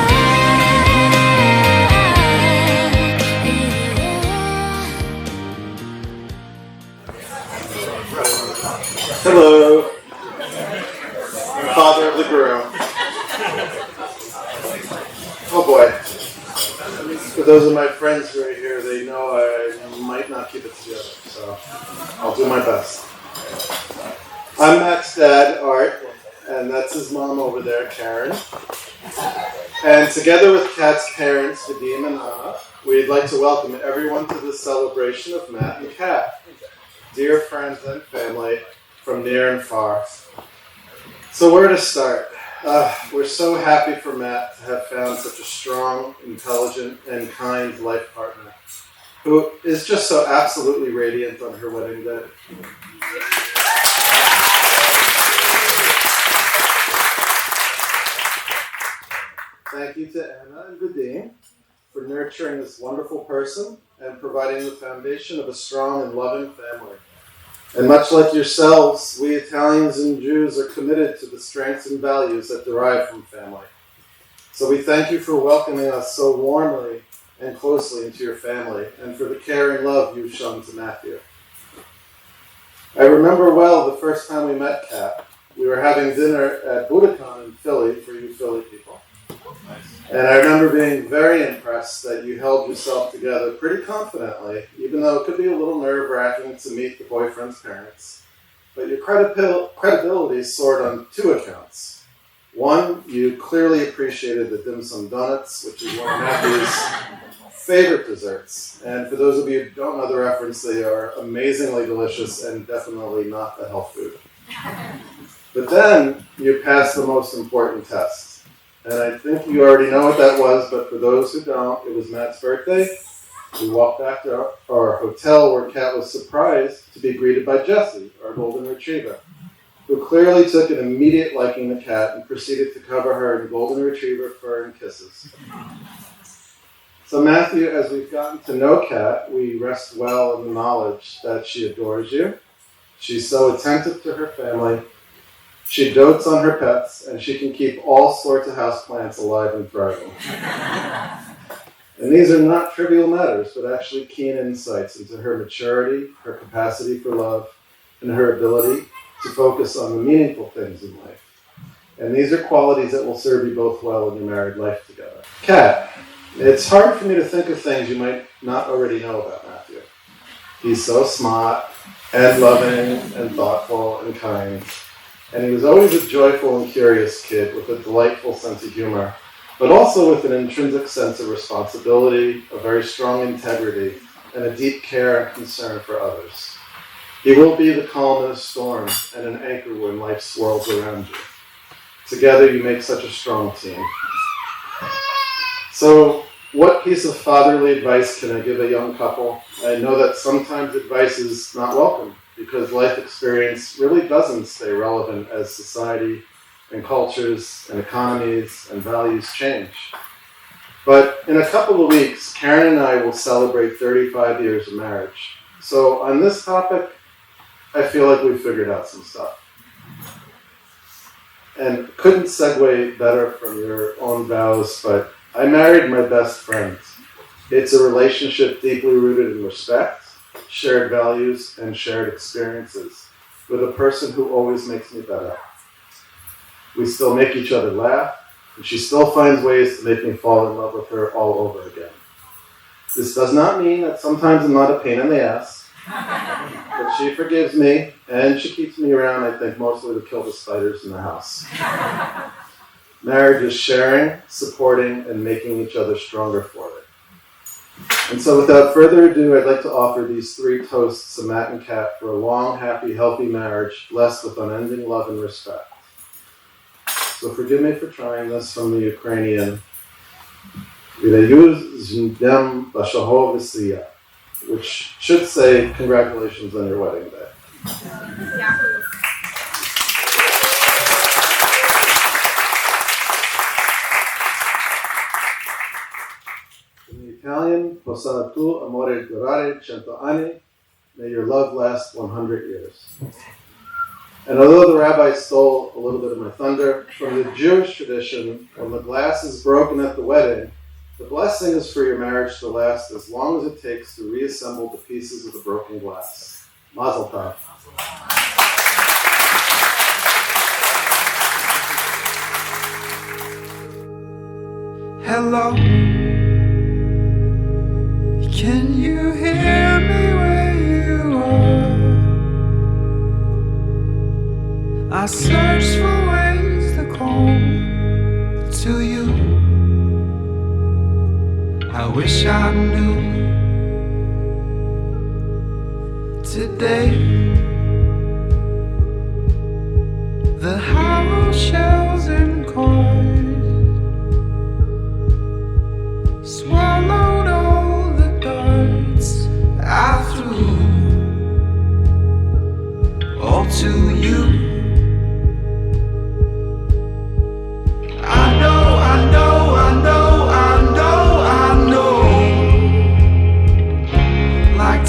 Hello, father of the groom. Oh boy. For those of my friends who are here, they know I might not keep it together, so I'll do my best. I'm Matt's dad, Art, and that's his mom over there, Karen. And together with Kat's parents, Vadim and Anna, we'd like to welcome everyone to this celebration of Matt and Kat, dear friends and family from near and far. So where to start? We're so happy for Matt to have found such a strong, intelligent, and kind life partner who is just so absolutely radiant on her wedding day. Thank you to Anna and Vadim for nurturing this wonderful person and providing the foundation of a strong and loving family. And much like yourselves, we Italians and Jews are committed to the strengths and values that derive from family. So we thank you for welcoming us so warmly and closely into your family, and for the care and love you've shown to Matthew. I remember well the first time we met Kat. We were having dinner at Budokan in Philly, for you Philly people. And I remember being very impressed that you held yourself together pretty confidently, even though it could be a little nerve-wracking to meet the boyfriend's parents. But your credibility soared on two accounts. One, you clearly appreciated the dim sum donuts, which is one of Matthew's favorite desserts. And for those of you who don't know the reference, they are amazingly delicious and definitely not a health food. But then you passed the most important test. And I think you already know what that was, but for those who don't, it was Matt's birthday. We walked back to our hotel where Kat was surprised to be greeted by Jessie, our golden retriever, who clearly took an immediate liking to Kat and proceeded to cover her in golden retriever fur and kisses. So Matthew, as we've gotten to know Kat, we rest well in the knowledge that she adores you. She's so attentive to her family. She dotes on her pets, and she can keep all sorts of houseplants alive and thriving. And these are not trivial matters, but actually keen insights into her maturity, her capacity for love, and her ability to focus on the meaningful things in life. And these are qualities that will serve you both well in your married life together. Kat, it's hard for me to think of things you might not already know about Matthew. He's so smart and loving and thoughtful and kind. And he was always a joyful and curious kid with a delightful sense of humor, but also with an intrinsic sense of responsibility, a very strong integrity, and a deep care and concern for others. He will be the calm in a storm and an anchor when life swirls around you. Together you make such a strong team. So, what piece of fatherly advice can I give a young couple? I know that sometimes advice is not welcome because life experience really doesn't stay relevant as society and cultures and economies and values change. But in a couple of weeks, Karen and I will celebrate 35 years of marriage. So on this topic, I feel like we've figured out some stuff. And couldn't segue better from your own vows, but I married my best friend. It's a relationship deeply rooted in respect, shared values, and shared experiences with a person who always makes me better. We still make each other laugh, and she still finds ways to make me fall in love with her all over again. This does not mean that sometimes I'm not a pain in the ass, but she forgives me, and she keeps me around, I think, mostly to kill the spiders in the house. Marriage is sharing, supporting, and making each other stronger for it. And so without further ado, I'd like to offer these 3 toasts to Matt and Kat for a long, happy, healthy marriage, blessed with unending love and respect. So forgive me for trying this from the Ukrainian. Which should say, congratulations on your wedding day. In the Italian, possano tu amore durare 100 anni, may your love last 100 years. And although the rabbi stole a little bit of my thunder, from the Jewish tradition, when the glass is broken at the wedding, the blessing is for your marriage to last as long as it takes to reassemble the pieces of the broken glass. Mazel tov. Hello, can you hear me where you are? I search for ways to call to you. I wish I knew today the hollow shells and coins swallowed all the darts I threw all to you.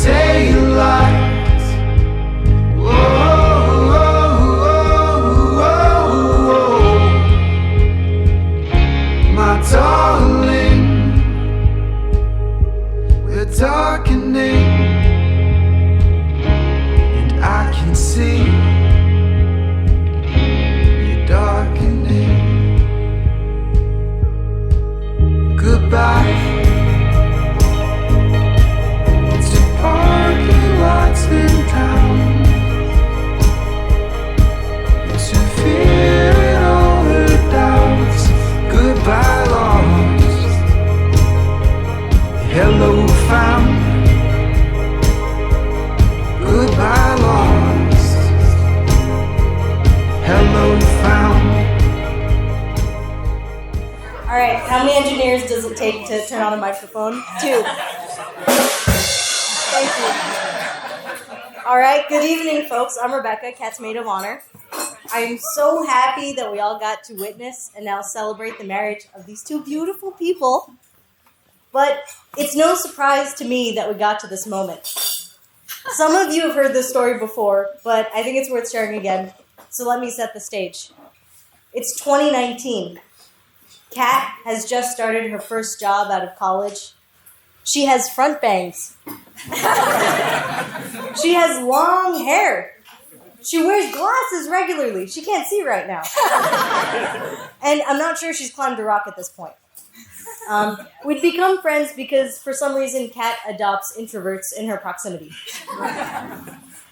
Daylight, my darling, we're darkening, and I can see you darkening. Goodbye. Lights in town to fear all the doubts. Goodbye lost, hello found. Goodbye lost, hello found. All right, how many engineers does it take to turn on a microphone? 2. Thank you. All right, good evening, folks. I'm Rebecca, Kat's maid of honor. I am so happy that we all got to witness and now celebrate the marriage of these 2 beautiful people. But it's no surprise to me that we got to this moment. Some of you have heard this story before, but I think it's worth sharing again, so let me set the stage. It's 2019. Kat has just started her first job out of college. She has front bangs. She has long hair. She wears glasses regularly. She can't see right now. And I'm not sure she's climbed a rock at this point. We'd become friends because for some reason Kat adopts introverts in her proximity.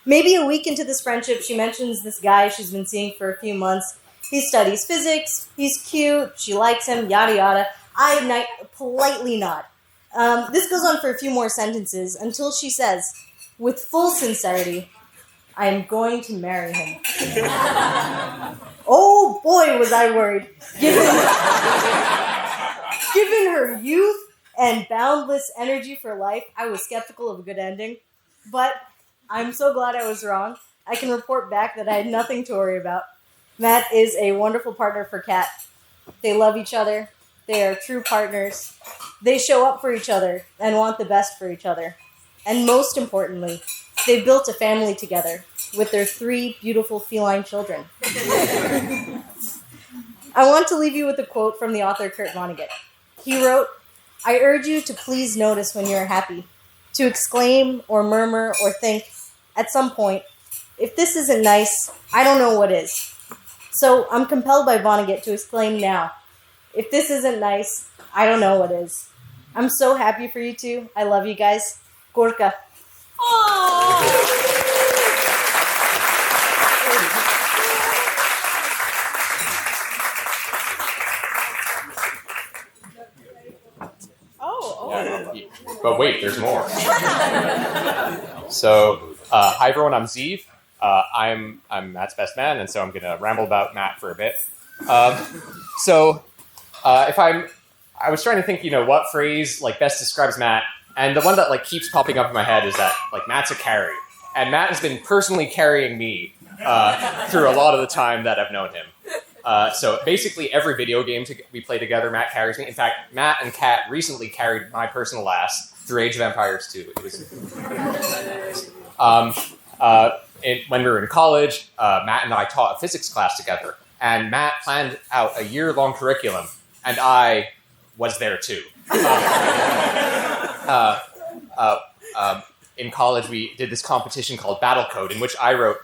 Maybe a week into this friendship, she mentions this guy she's been seeing for a few months. He studies physics, he's cute, she likes him, yada yada. I politely nod. This goes on for a few more sentences until she says, with full sincerity, I am going to marry him. Oh boy, was I worried. Given her youth and boundless energy for life, I was skeptical of a good ending. But I'm so glad I was wrong. I can report back that I had nothing to worry about. Matt is a wonderful partner for Kat. They love each other. They are true partners. They show up for each other and want the best for each other. And most importantly, they built a family together with their 3 beautiful feline children. I want to leave you with a quote from the author Kurt Vonnegut. He wrote, I urge you to please notice when you are happy, to exclaim or murmur or think at some point, if this isn't nice, I don't know what is. So I'm compelled by Vonnegut to exclaim now, if this isn't nice, I don't know what is. I'm so happy for you two. I love you guys. Gorka. But wait, there's more. So, hi everyone, I'm Zeev. I'm Matt's best man, and so I'm going to ramble about Matt for a bit. I was trying to think, what phrase best describes Matt, and the one that keeps popping up in my head is that Matt's a carry, and Matt has been personally carrying me through a lot of the time that I've known him. So basically every video game we play together, Matt carries me. In fact, Matt and Kat recently carried my personal ass through Age of Empires 2. It was when we were in college, Matt and I taught a physics class together, and Matt planned out a year-long curriculum, and I was there too. In college, we did this competition called Battle Code, in which I wrote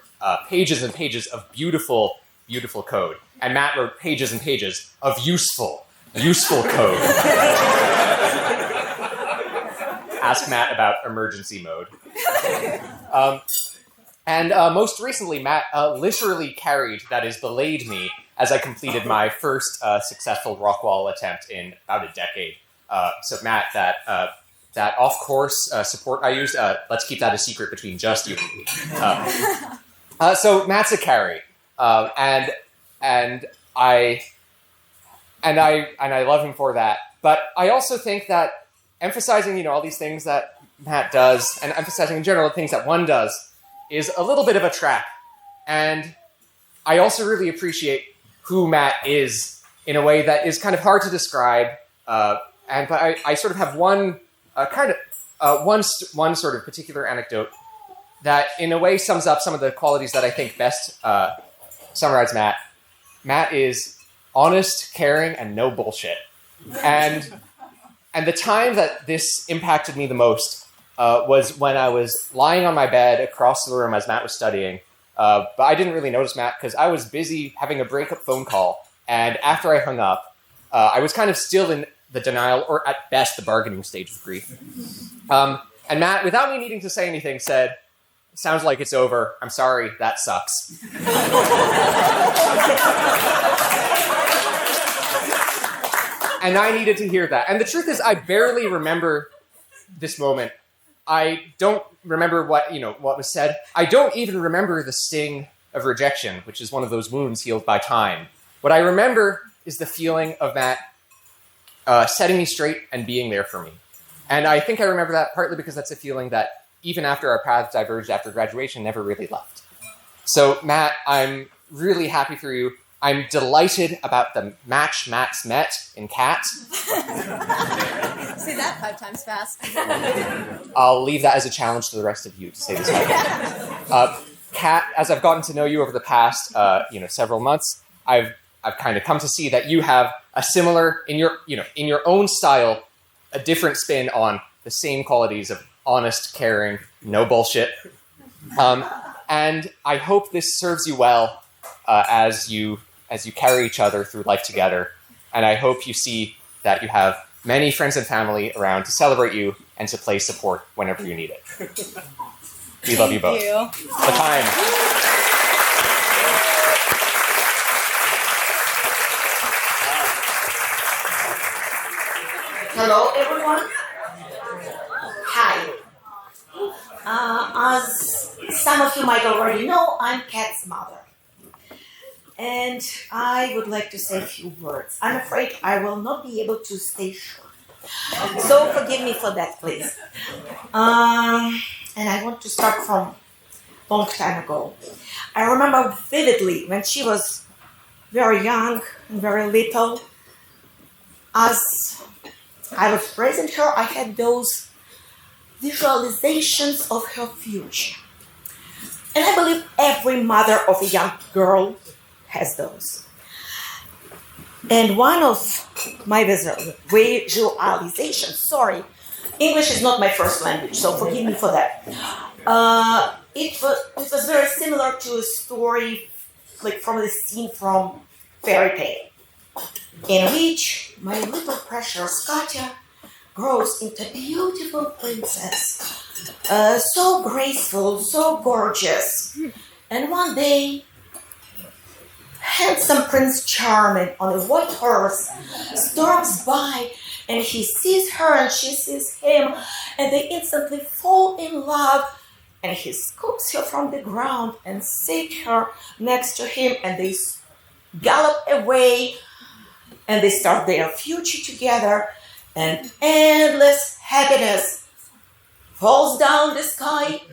pages and pages of beautiful, beautiful code. And Matt wrote pages and pages of useful code. Ask Matt about emergency mode. And most recently, Matt literally carried, that is, belayed me as I completed my first successful rock wall attempt in about a decade. So Matt, that off-course support I used, let's keep that a secret between just you and me. So Matt's a carry. And I love him for that. But I also think that emphasizing, all these things that Matt does, and emphasizing in general things that one does, is a little bit of a trap. And I also really appreciate who Matt is in a way that is kind of hard to describe. But I sort of have one sort of particular anecdote that in a way sums up some of the qualities that I think best summarize Matt. Matt is honest, caring, and no bullshit. And the time that this impacted me the most was when I was lying on my bed across the room as Matt was studying. But I didn't really notice Matt because I was busy having a breakup phone call. And after I hung up, I was kind of still in the denial, or at best, the bargaining stage of grief. And Matt, without me needing to say anything, said, "Sounds like it's over. I'm sorry, that sucks." And I needed to hear that. And the truth is, I barely remember this moment. I don't remember what was said. I don't even remember the sting of rejection, which is one of those wounds healed by time. What I remember is the feeling of Matt setting me straight and being there for me. And I think I remember that partly because that's a feeling that even after our paths diverged after graduation, never really left. So Matt, I'm really happy for you. I'm delighted about the match Matt's met in Kat. Say that 5 times fast. I'll leave that as a challenge to the rest of you to say this. Kat, as I've gotten to know you over the past, several months, I've kind of come to see that you have a similar, in your own style, a different spin on the same qualities of honest, caring, no bullshit. And I hope this serves you well as you carry each other through life together. And I hope you see that you have many friends and family around to celebrate you and to play support whenever you need it. We love you both. Thank you. The time. Hello, everyone. Hi. As some of you might already know, I'm Kat's mother. And I would like to say a few words. I'm afraid I will not be able to stay short. So forgive me for that, please. And I want to start from a long time ago. I remember vividly when she was very young and very little. As I was raising her, I had those visualizations of her future. And I believe every mother of a young girl has those. And one of my visualizations, English is not my first language, so forgive me for that. It was very similar to a story, like from the scene from fairy tale, in which my little precious Katya grows into a beautiful princess, so graceful, so gorgeous. And one day, handsome Prince Charming on a white horse storms by, and he sees her and she sees him, and they instantly fall in love, and he scoops her from the ground and sits her next to him, and they gallop away, and they start their future together, and endless happiness falls down the sky,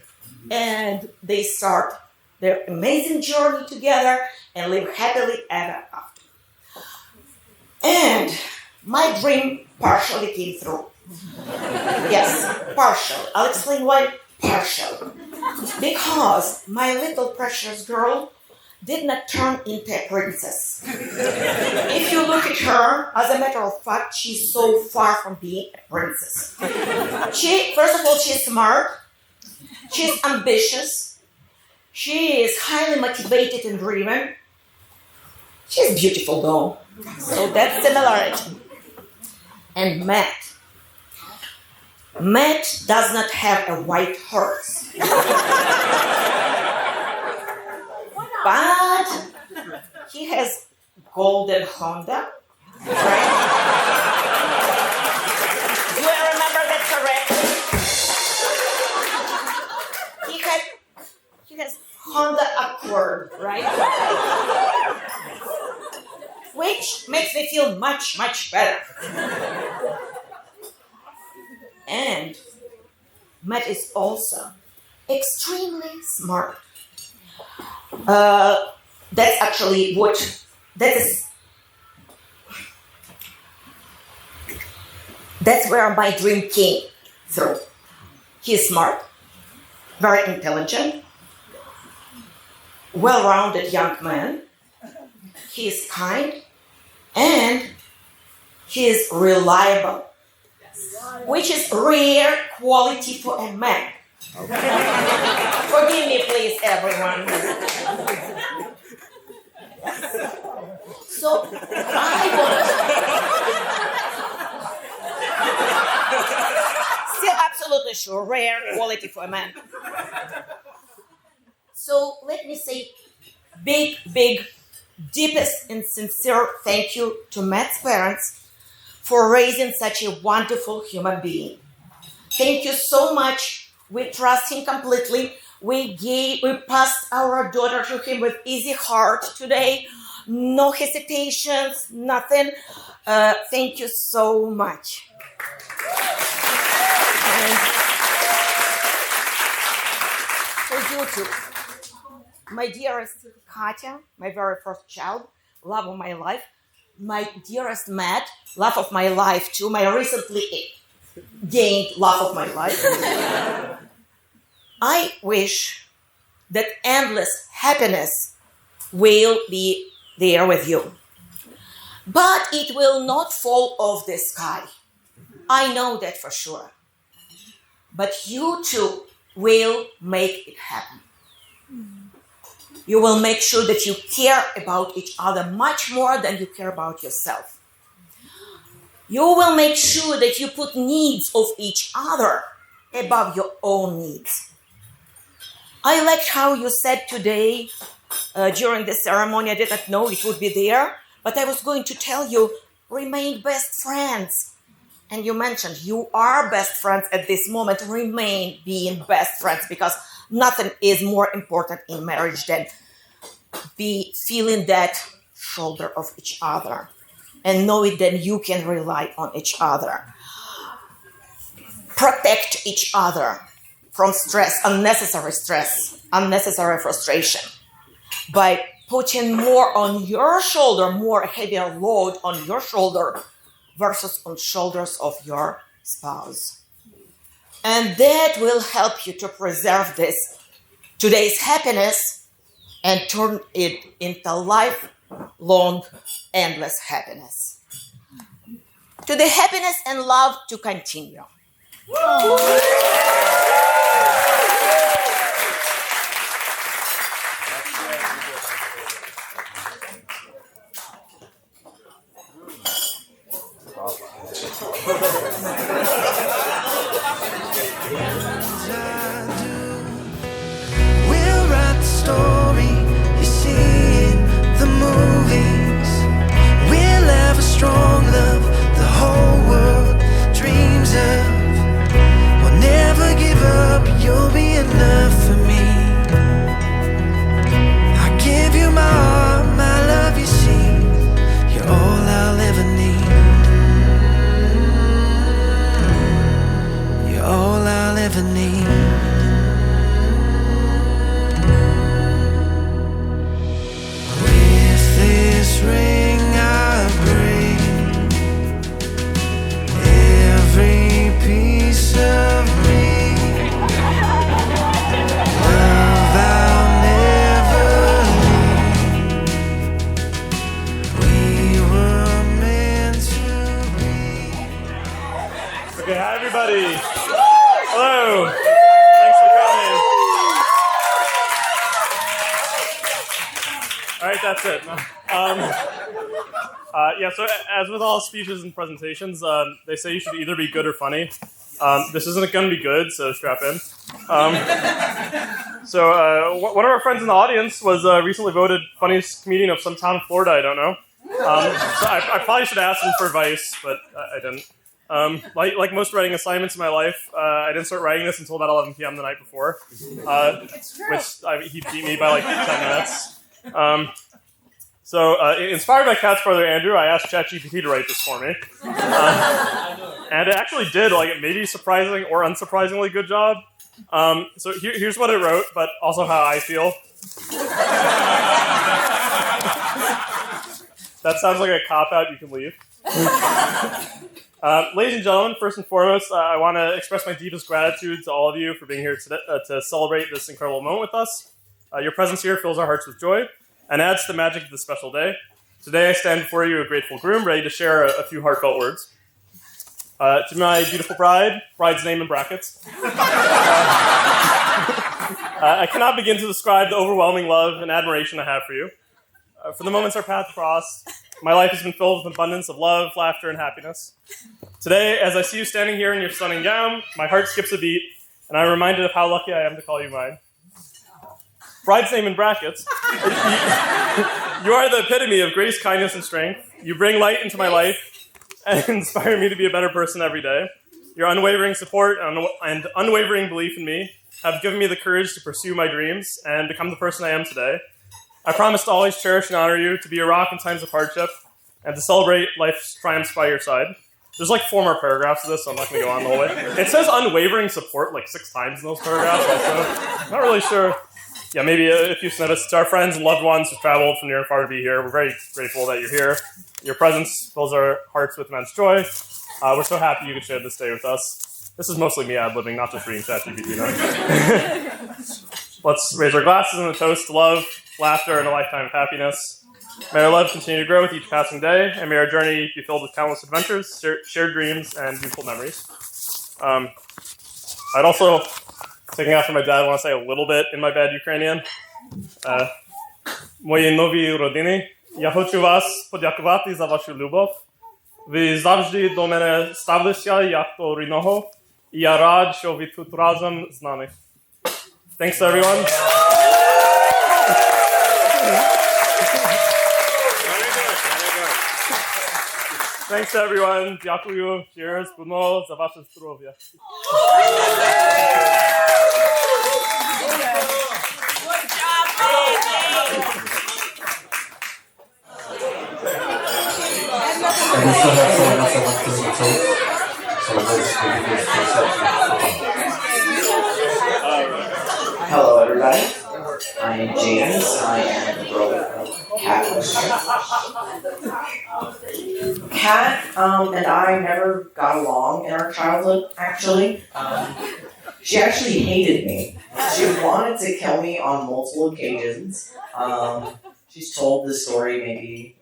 and they start their amazing journey together and live happily ever after. And my dream partially came through. Yes, partial. I'll explain why partial. Because my little precious girl did not turn into a princess. If you look at her, as a matter of fact, she's so far from being a princess. First of all, she's smart, she's ambitious, she is highly motivated and driven. She's beautiful though, so that's similarity. And Matt does not have a white horse. But he has golden Honda, right? Do I remember that correctly? He has Honda Accord, right? Which makes me feel much, much better. And Matt is also extremely smart. That's actually that's where my dream came through. He's smart, very intelligent, well-rounded young man. He's kind, and he's reliable, which is rare quality for a man. Forgive me, please, everyone. So, still absolutely sure, rare quality for a man. So, let me say big, deepest and sincere thank you to Matt's parents for raising such a wonderful human being. Thank you so much. We trust him completely. We passed our daughter to him with easy heart today. No hesitations, nothing. Thank you so much. And for you too. My dearest Katya, my very first child, love of my life. My dearest Matt, love of my life too. My recently gained love of my life. I wish that endless happiness will be there with you. But it will not fall off the sky. I know that for sure. But you too will make it happen. You will make sure that you care about each other much more than you care about yourself. You will make sure that you put needs of each other above your own needs. I liked how you said today during the ceremony, I did not know it would be there, but I was going to tell you, remain best friends. And you mentioned you are best friends at this moment. Remain being best friends, because nothing is more important in marriage than be feeling that shoulder of each other and knowing that you can rely on each other. Protect each other from stress, unnecessary frustration, by putting more on your shoulder, more heavier load on your shoulder versus on shoulders of your spouse. And that will help you to preserve today's happiness and turn it into lifelong, endless happiness. To the happiness and love to continue. We'll write the story you see in the movies. We'll have a strong love the whole world dreams of. We'll never give up, you'll be enough for me. I give you my heart, my love, you see. You're all I'll ever need. You're all I'll ever need. With this ring I break every piece of me. Love I'll never leave. We were meant to be. Okay, hi everybody. Hello. Thanks for coming. All right, that's it. Yeah, so as with all speeches and presentations, they say you should either be good or funny. This isn't going to be good, so strap in. So one of our friends in the audience was recently voted funniest comedian of some town in Florida, I don't know. So I probably should ask him for advice, but I didn't. Like most writing assignments in my life, I didn't start writing this until about 11 p.m. the night before, he beat me by like 10 minutes. So inspired by Kat's brother Andrew, I asked ChatGPT to write this for me, and it actually did maybe surprising or unsurprisingly good job. So here's what it wrote, but also how I feel. That sounds like a cop-out. You can leave. Ladies and gentlemen, first and foremost, I want to express my deepest gratitude to all of you for being here today, to celebrate this incredible moment with us. Your presence here fills our hearts with joy and adds to the magic of this special day. Today I stand before you a grateful groom, ready to share a few heartfelt words. To my beautiful bride's name in brackets. I cannot begin to describe the overwhelming love and admiration I have for you. For the moments our paths crossed, my life has been filled with abundance of love, laughter, and happiness. Today, as I see you standing here in your stunning gown, my heart skips a beat, and I'm reminded of how lucky I am to call you mine. Bride's name in brackets. You are the epitome of grace, kindness, and strength. You bring light into my life and inspire me to be a better person every day. Your unwavering support and unwavering belief in me have given me the courage to pursue my dreams and become the person I am today. I promise to always cherish and honor you, to be a rock in times of hardship, and to celebrate life's triumphs by your side. There's like 4 more paragraphs of this, so I'm not going to go on the whole way. It says unwavering support like 6 times in those paragraphs also. Not really sure. Yeah, maybe a few snippets. To our friends and loved ones who've traveled from near and far to be here, we're very grateful that you're here. Your presence fills our hearts with immense joy. We're so happy you could share this day with us. This is mostly me ad-libbing, not just reading ChatGPT. Let's raise our glasses and a toast to love, laughter, and a lifetime of happiness. May our love continue to grow with each passing day, and may our journey be filled with countless adventures, shared dreams, and beautiful memories. I'd also, taking after my dad, want to say a little bit in my bad Ukrainian. Mої нові родини, я хочу вас подякувати за вашу любов. Ви завжди до мене ставилися як до рідного, і я рад, що ви тут разом з нами. Thanks to everyone. Thanks to everyone. Дякую. Cheers. Будьмо за ваше здоров'я. And we still have someone else that wants to do the toast. So let's maybe do Hello, everybody. I am James. I am the brother of Kat. Kat and I never got along in our childhood, actually. She actually hated me. She wanted to kill me on multiple occasions. She's told this story maybe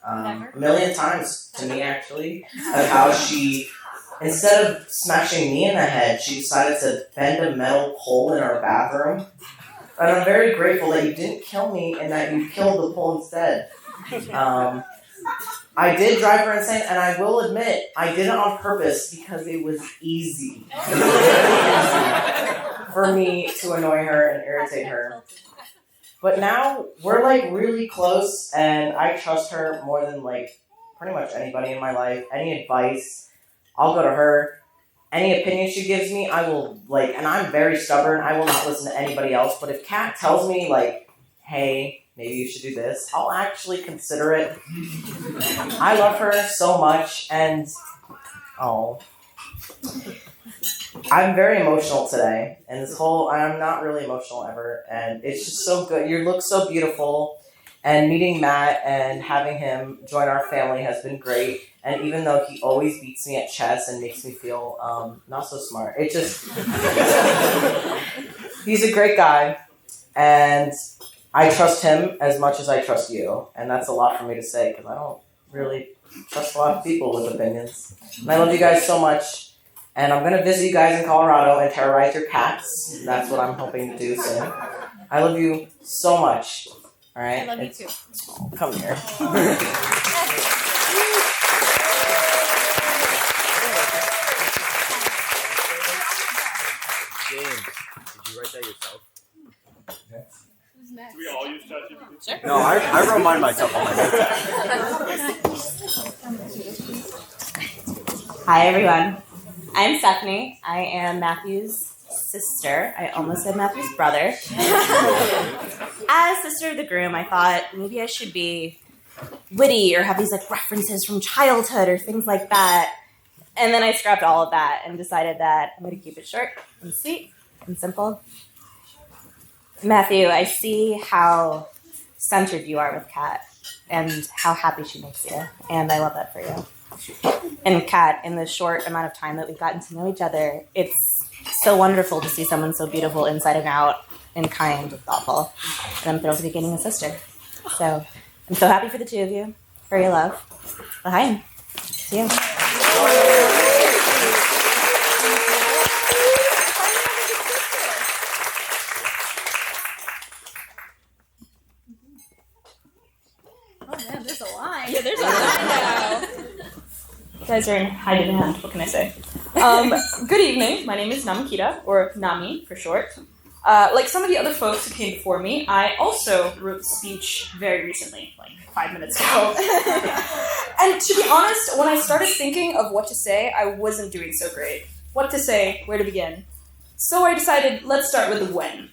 a million times to me, actually, of how she, instead of smashing me in the head, she decided to bend a metal pole in our bathroom. And I'm very grateful that you didn't kill me and that you killed the pole instead. I did drive her insane, and I will admit, I did it on purpose because it was easy for me to annoy her and irritate her. But now, we're like really close, and I trust her more than like pretty much anybody in my life. Any advice, I'll go to her. Any opinion she gives me, I will like, and I'm very stubborn, I will not listen to anybody else. But if Kat tells me like, hey, maybe you should do this, I'll actually consider it. I love her so much, and I'm very emotional today, and I'm not really emotional ever, and it's just so good. You look so beautiful, and meeting Matt and having him join our family has been great, and even though he always beats me at chess and makes me feel not so smart, it just, he's a great guy, and I trust him as much as I trust you, and that's a lot for me to say, because I don't really trust a lot of people with opinions, and I love you guys so much. And I'm going to visit you guys in Colorado and terrorize your cats. That's what I'm hoping to do soon. I love you so much. All right? I love you too. Oh, come here. James, did you write that yourself? Who's next? Do we all use ChatGPT? Sure. No, I wrote mine myself on my notepad. Hi, everyone. I'm Stephanie. I am Matthew's sister. I almost said Matthew's brother. As sister of the groom, I thought maybe I should be witty or have these like references from childhood or things like that. And then I scrapped all of that and decided that I'm going to keep it short and sweet and simple. Matthew, I see how centered you are with Kat and how happy she makes you. And I love that for you. And Kat, in the short amount of time that we've gotten to know each other, it's so wonderful to see someone so beautiful inside and out and kind and thoughtful. And I'm thrilled to be getting a sister. So I'm so happy for the two of you, for your love. Bye. See you. Oh man, there's a line. Yeah, there's a line now. You guys are in high demand. What can I say? Good evening. My name is Namakita, or Nami for short. Like some of the other folks who came before me, I also wrote a speech very recently, like 5 minutes ago. And to be honest, when I started thinking of what to say, I wasn't doing so great. What to say, where to begin. So I decided, let's start with the when.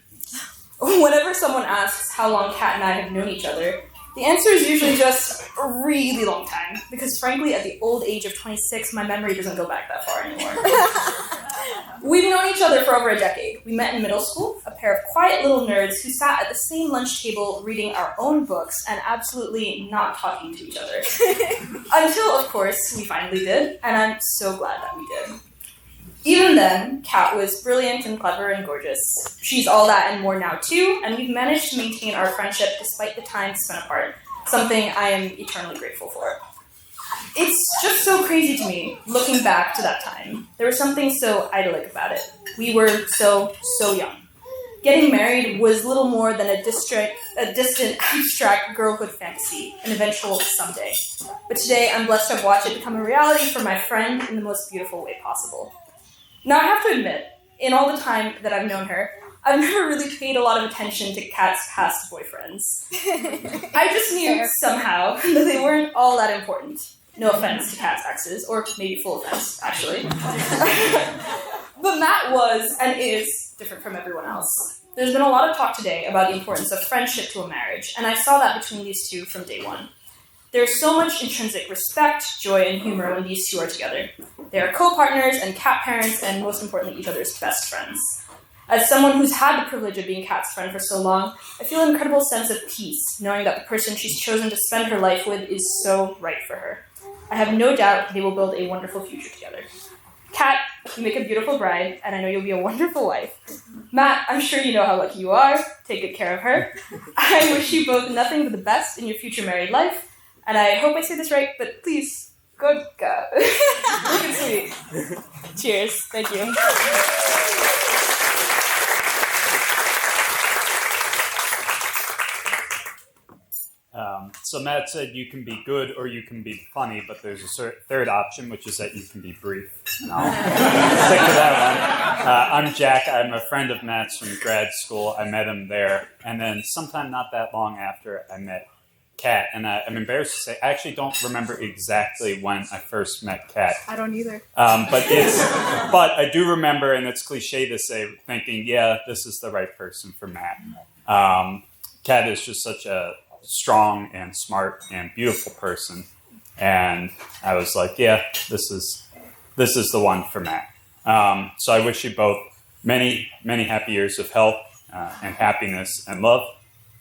Whenever someone asks how long Kat and I have known each other, the answer is usually just a really long time, because frankly, at the old age of 26, my memory doesn't go back that far anymore. We've known each other for over a decade. We met in middle school, a pair of quiet little nerds who sat at the same lunch table reading our own books and absolutely not talking to each other. Until, of course, we finally did, and I'm so glad that we did. Even then, Kat was brilliant and clever and gorgeous. She's all that and more now too, and we've managed to maintain our friendship despite the time spent apart, something I am eternally grateful for. It's just so crazy to me, looking back to that time. There was something so idyllic about it. We were so young. Getting married was little more than a distant, abstract girlhood fantasy, an eventual someday. But today, I'm blessed to have watched it become a reality for my friend in the most beautiful way possible. Now, I have to admit, in all the time that I've known her, I've never really paid a lot of attention to Kat's past boyfriends. I just knew somehow that they weren't all that important. No offense to Kat's exes, or maybe full offense, actually. But Matt was, and is, different from everyone else. There's been a lot of talk today about the importance of friendship to a marriage, and I saw that between these two from day one. There's so much intrinsic respect, joy, and humor when these two are together. They are co-partners and Kat parents, and most importantly, each other's best friends. As someone who's had the privilege of being Kat's friend for so long, I feel an incredible sense of peace, knowing that the person she's chosen to spend her life with is so right for her. I have no doubt they will build a wonderful future together. Kat, you make a beautiful bride, and I know you'll be a wonderful wife. Matt, I'm sure you know how lucky you are. Take good care of her. I wish you both nothing but the best in your future married life, and I hope I say this right, but please, good God. Look at sweet. Cheers. Thank you. So Matt said you can be good or you can be funny, but there's a third option, which is that you can be brief. And I'll stick to that one. I'm Jack. I'm a friend of Matt's from grad school. I met him there. And then sometime not that long after, I met Kat. And I'm embarrassed to say, I actually don't remember exactly when I first met Kat. I don't either. But I do remember, and it's cliche to say, thinking, yeah, this is the right person for Matt. Kat is just such a strong and smart and beautiful person, and I was like, yeah, this is the one for Matt. So I wish you both many happy years of health and happiness and love.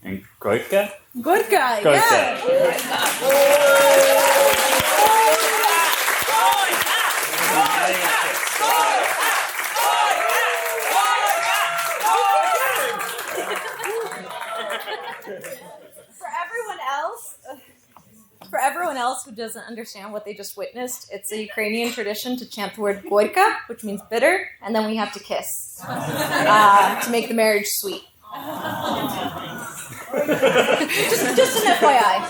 And Goika? Good guy. Goika. For everyone else who doesn't understand what they just witnessed, it's a Ukrainian tradition to chant the word goika, which means bitter, and then we have to kiss to make the marriage sweet. just an FYI.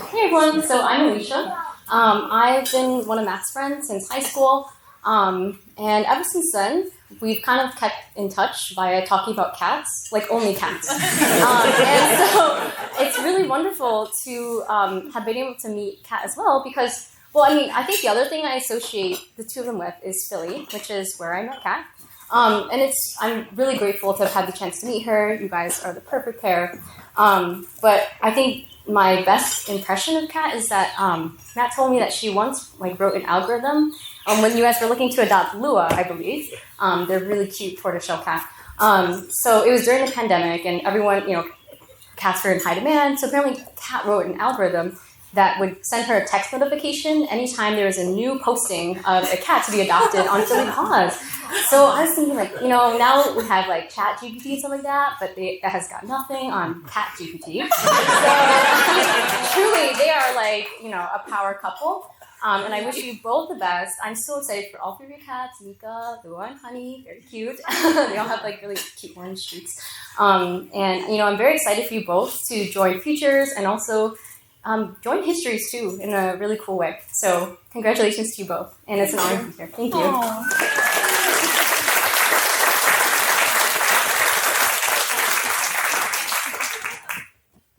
Hey everyone, so I'm Alicia. I've been one of Matt's friends since high school, and ever since then, we've kind of kept in touch via talking about cats, like only cats. And so it's really wonderful to have been able to meet Kat as well because, well, I mean, I think the other thing I associate the two of them with is Philly, which is where I met Kat. And I'm really grateful to have had the chance to meet her. You guys are the perfect pair. But I think my best impression of Kat is that Matt told me that she once wrote an algorithm when you guys were looking to adopt Lua, I believe. They're really cute tortoiseshell cat. So it was during the pandemic, and everyone, cats were in high demand. So apparently, Kat wrote an algorithm that would send her a text notification anytime there was a new posting of a cat to be adopted on Philly Paws. So I was thinking, now we have Chat GPT and stuff like that, but that has got nothing on Cat GPT. So truly, they are a power couple. And I wish you both the best. I'm so excited for all three of your cats, Mika, Lua, and Honey. Very cute. They all have really cute orange streaks. And I'm very excited for you both to join futures and also join histories too in a really cool way. So congratulations to you both. And it's an honor to be here. Thank you. Aww.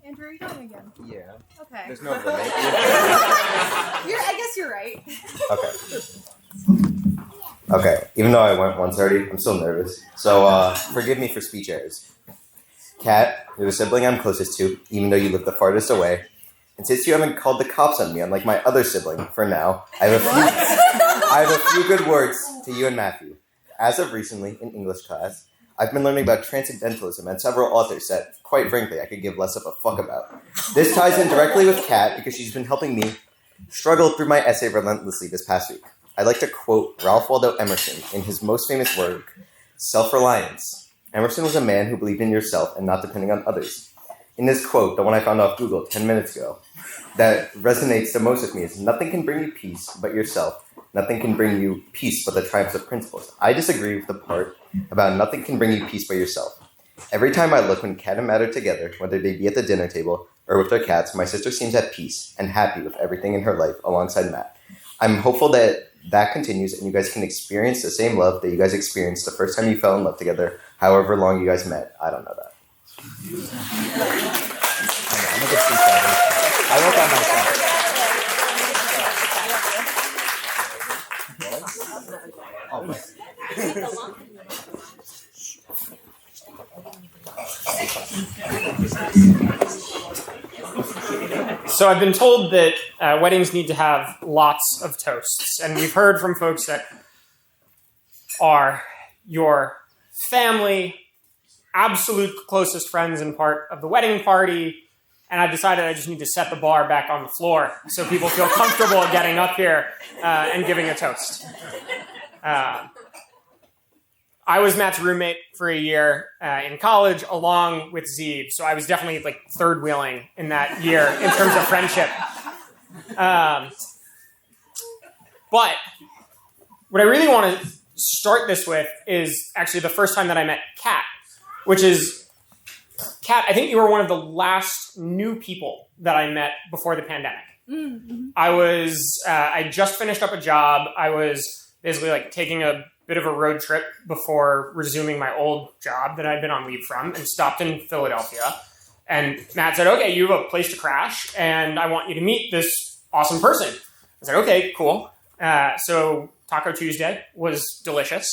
Andrew, are you going again? Yeah. Okay. There's no limit. I guess you're right. Okay. Even though I went once already, I'm still nervous. So forgive me for speech errors. Kat, you're the sibling I'm closest to, even though you live the farthest away. And since you haven't called the cops on me, unlike my other sibling, for now, I have a few... I have a few good words to you and Matthew. As of recently, in English class, I've been learning about transcendentalism and several authors that, quite frankly, I could give less of a fuck about. This ties in directly with Kat because she's been helping me struggle through my essay relentlessly this past week. I'd like to quote Ralph Waldo Emerson in his most famous work, Self-Reliance. Emerson was a man who believed in yourself and not depending on others. In this quote, the one I found off Google 10 minutes ago, that resonates the most with me is, nothing can bring you peace but yourself. Nothing can bring you peace but the triumphs of principles. I disagree with the part about nothing can bring you peace but yourself. Every time I look when Kat and Matt are together, whether they be at the dinner table or with their cats, my sister seems at peace and happy with everything in her life alongside Matt. I'm hopeful that that continues and you guys can experience the same love that you guys experienced the first time you fell in love together, however long you guys met. I don't know that. I'm a good speech writer. I work on myself. So I've been told that weddings need to have lots of toasts, and we've heard from folks that are your family, absolute closest friends and part of the wedding party, and I've decided I just need to set the bar back on the floor so people feel comfortable getting up here and giving a toast. I was Matt's roommate for a year in college along with Zeeb, so I was definitely like third wheeling in that year in terms of friendship. But what I really want to start this with is actually the first time that I met Kat, which is, Kat, I think you were one of the last new people that I met before the pandemic. Mm-hmm. I just finished up a job. I was basically like taking a bit of a road trip before resuming my old job that I'd been on leave from, and stopped in Philadelphia. And Matt said, okay, you have a place to crash and I want you to meet this awesome person. I said, okay, cool. So Taco Tuesday was delicious.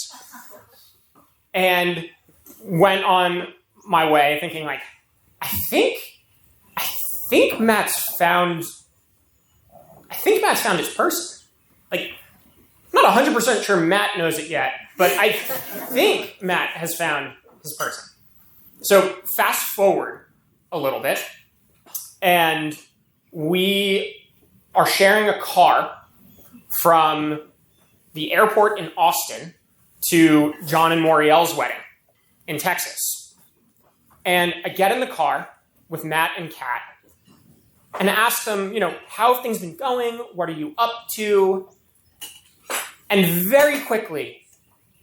And went on my way thinking like, I think Matt's found his person. Like, I'm not 100% sure Matt knows it yet, but I think Matt has found his person. So fast forward a little bit, and we are sharing a car from the airport in Austin to John and Moriel's wedding in Texas. And I get in the car with Matt and Kat and ask them, how have things been going? What are you up to? And very quickly,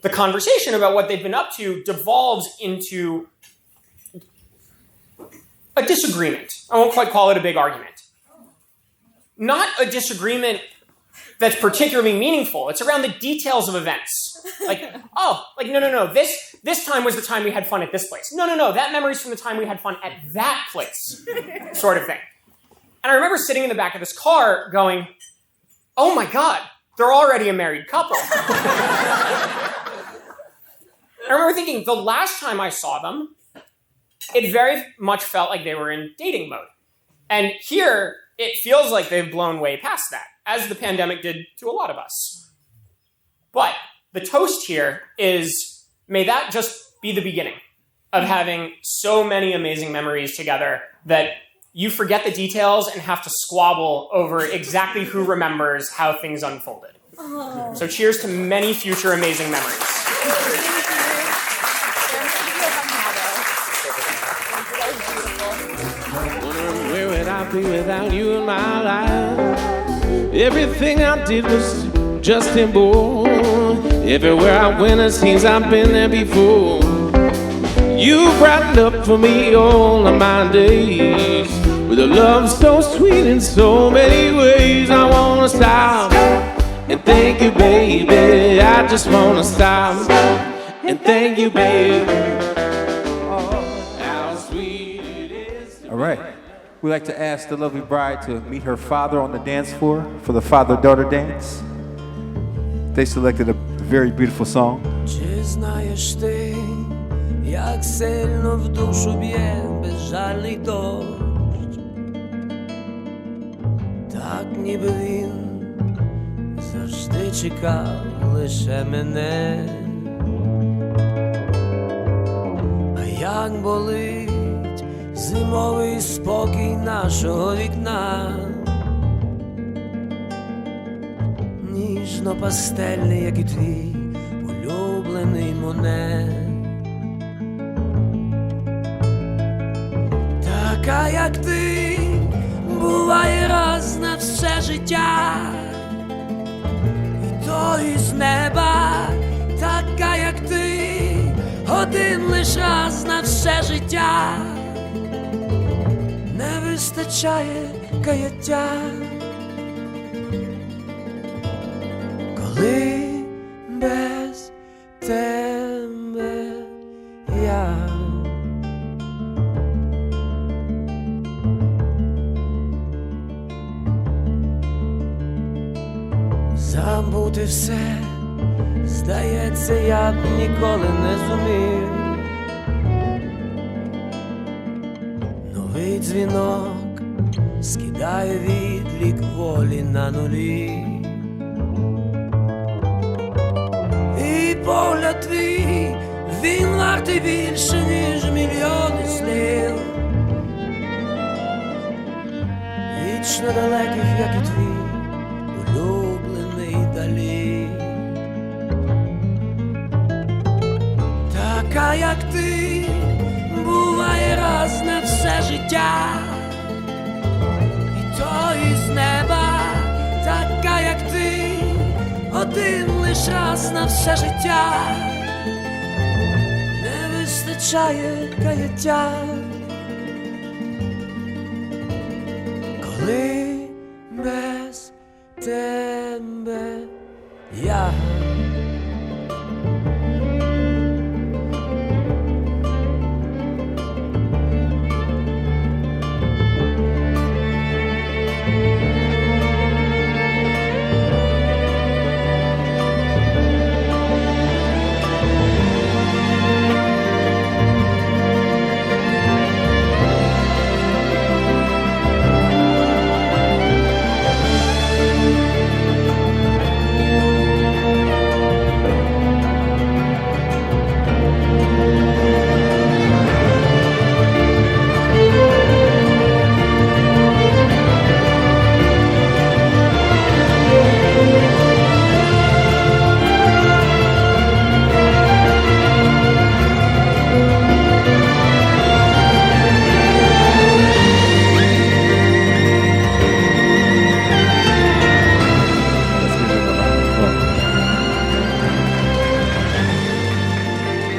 the conversation about what they've been up to devolves into a disagreement. I won't quite call it a big argument. Not a disagreement that's particularly meaningful. It's around the details of events. No. This time was the time we had fun at this place. No. That memory's from the time we had fun at that place. Sort of thing. And I remember sitting in the back of this car going, oh my God, they're already a married couple. I remember thinking, the last time I saw them, it very much felt like they were in dating mode. And here, it feels like they've blown way past that, as the pandemic did to a lot of us. But the toast here is, may that just be the beginning of having so many amazing memories together that you forget the details and have to squabble over exactly who remembers how things unfolded. Oh. So cheers to many future amazing memories. Where would I be without you in my life? Everything I did was just in bold. Everywhere I went, it seems I've been there before. You brightened up for me all of my days with a love so sweet in so many ways. I wanna stop and thank you, baby. I just wanna stop and thank you, baby. Oh, how sweet it is. All right. We'd like to ask the lovely bride to meet her father on the dance floor for the father-daughter dance. They selected a very beautiful song. Czy znajesz ty, jak silno w duszu bije bezżalny deszcz? Tak niby він завжди чекав лише мене. А як болить зимовий спокій нашого вікна, ніжно-пастельний, як і твій улюблений Моне. Така, як ти, буває раз на все життя, і то із неба. Така, як ти, один лиш раз на все життя. Не вистачає каяття, коли без тебе я. Забути все, здається, я б ніколи не зумів. Новий дзвінок скидає відлік волі на нулі. І погляд твій, він вартий більше, ніж мільйони слів. Вічно далеких, як і твій улюблений Далі. Така, як ти, буває раз на все життя, і то із неба. Така, як ти, один лиш раз на все життя. Не вистачає каяття, коли без тебе я.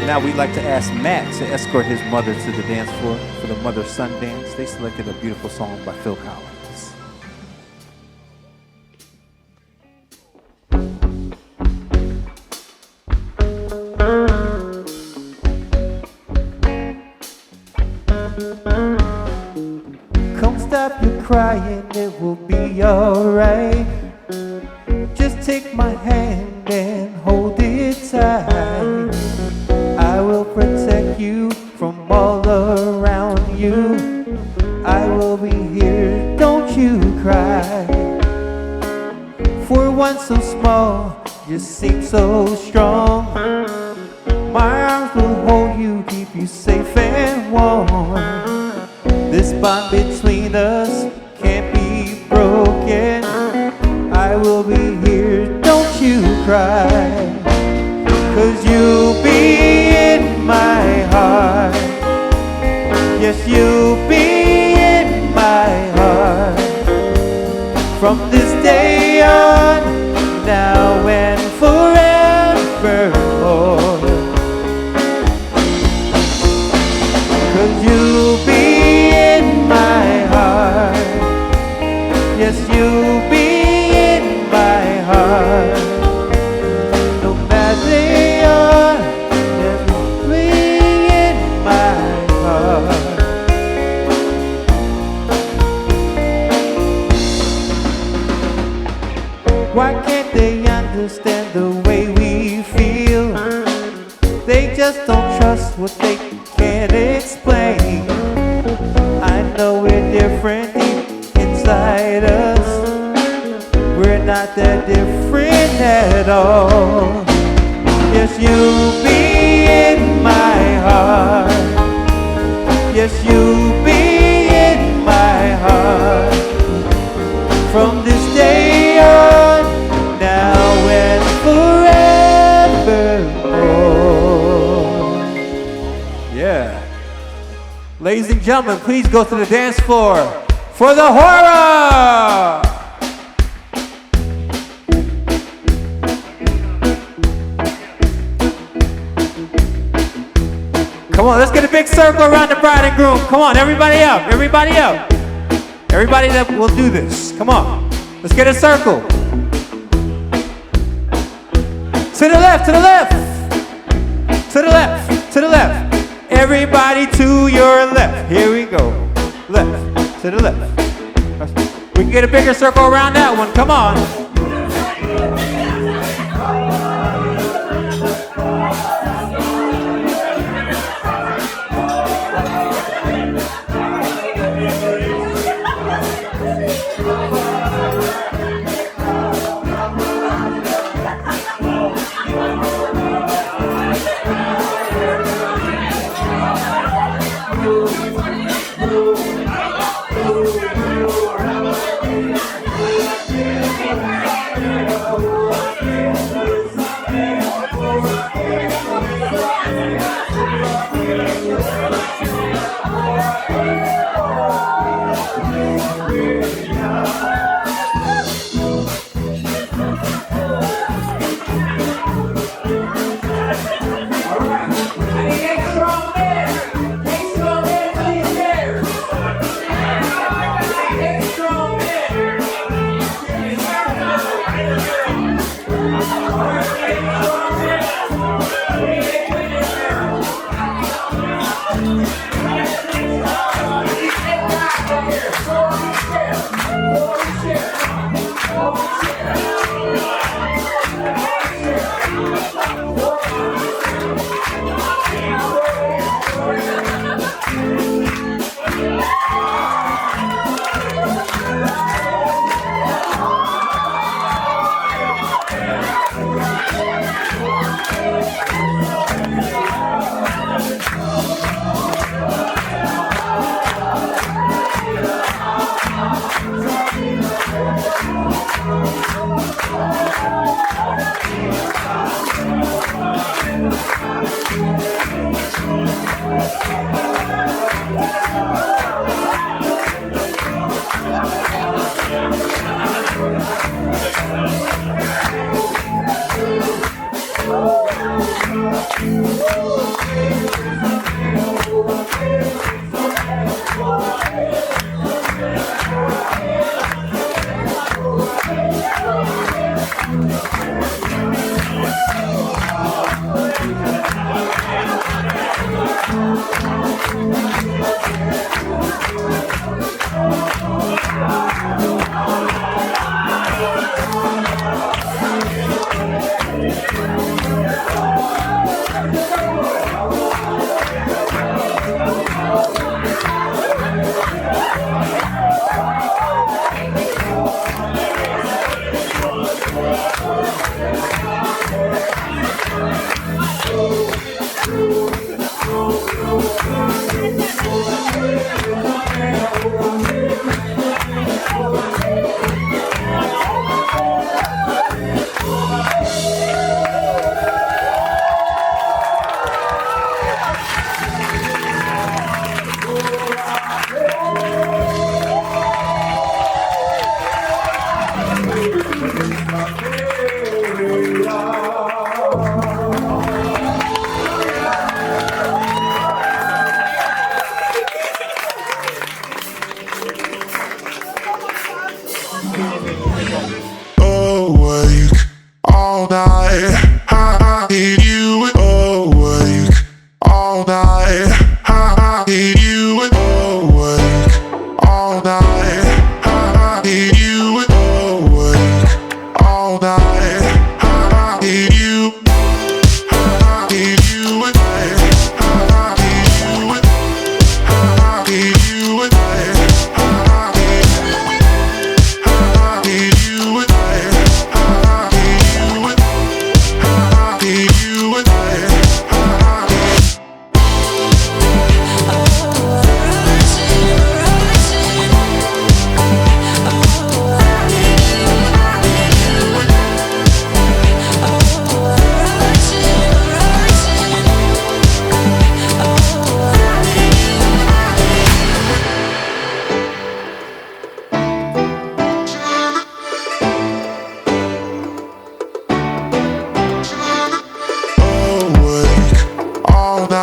Now we'd like to ask Matt to escort his mother to the dance floor for the mother-son dance. They selected a beautiful song by Phil Collins. Come stop your crying, it will be alright. Just take my hand and hold it tight. I will protect you from all around you. I will be here, don't you cry. For one so small, you seem so strong. My arms will hold you, keep you safe and warm. This bond between us can't be broken. I will be here, don't you cry. 'Cause you'll be in my heart. Yes, you'll be in my heart. From this day on, now and forevermore. 'Cause you'll be in my heart. Yes, you'll be in my heart. No matter you're in my heart. Why can't they understand the way we feel? They just don't trust what they can't explain. I know we're different deep inside us. We're not that different nothing at all. Yes, you'll be in my heart. Yes, you'll be in my heart. From this day on, now and forevermore. Yeah. Ladies and gentlemen, please go to the dance floor for the horror! Come on, let's get a big circle around the bride and groom. Come on, everybody up, everybody up. Everybody that will do this. Come on, let's get a circle. To the left, to the left. To the left, to the left. Everybody to your left. Here we go. Left, to the left. We can get a bigger circle around that one. Come on.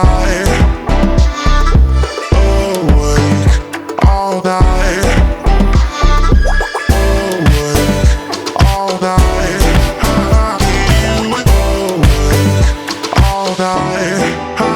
night, awake all night, awake all night, awake all night.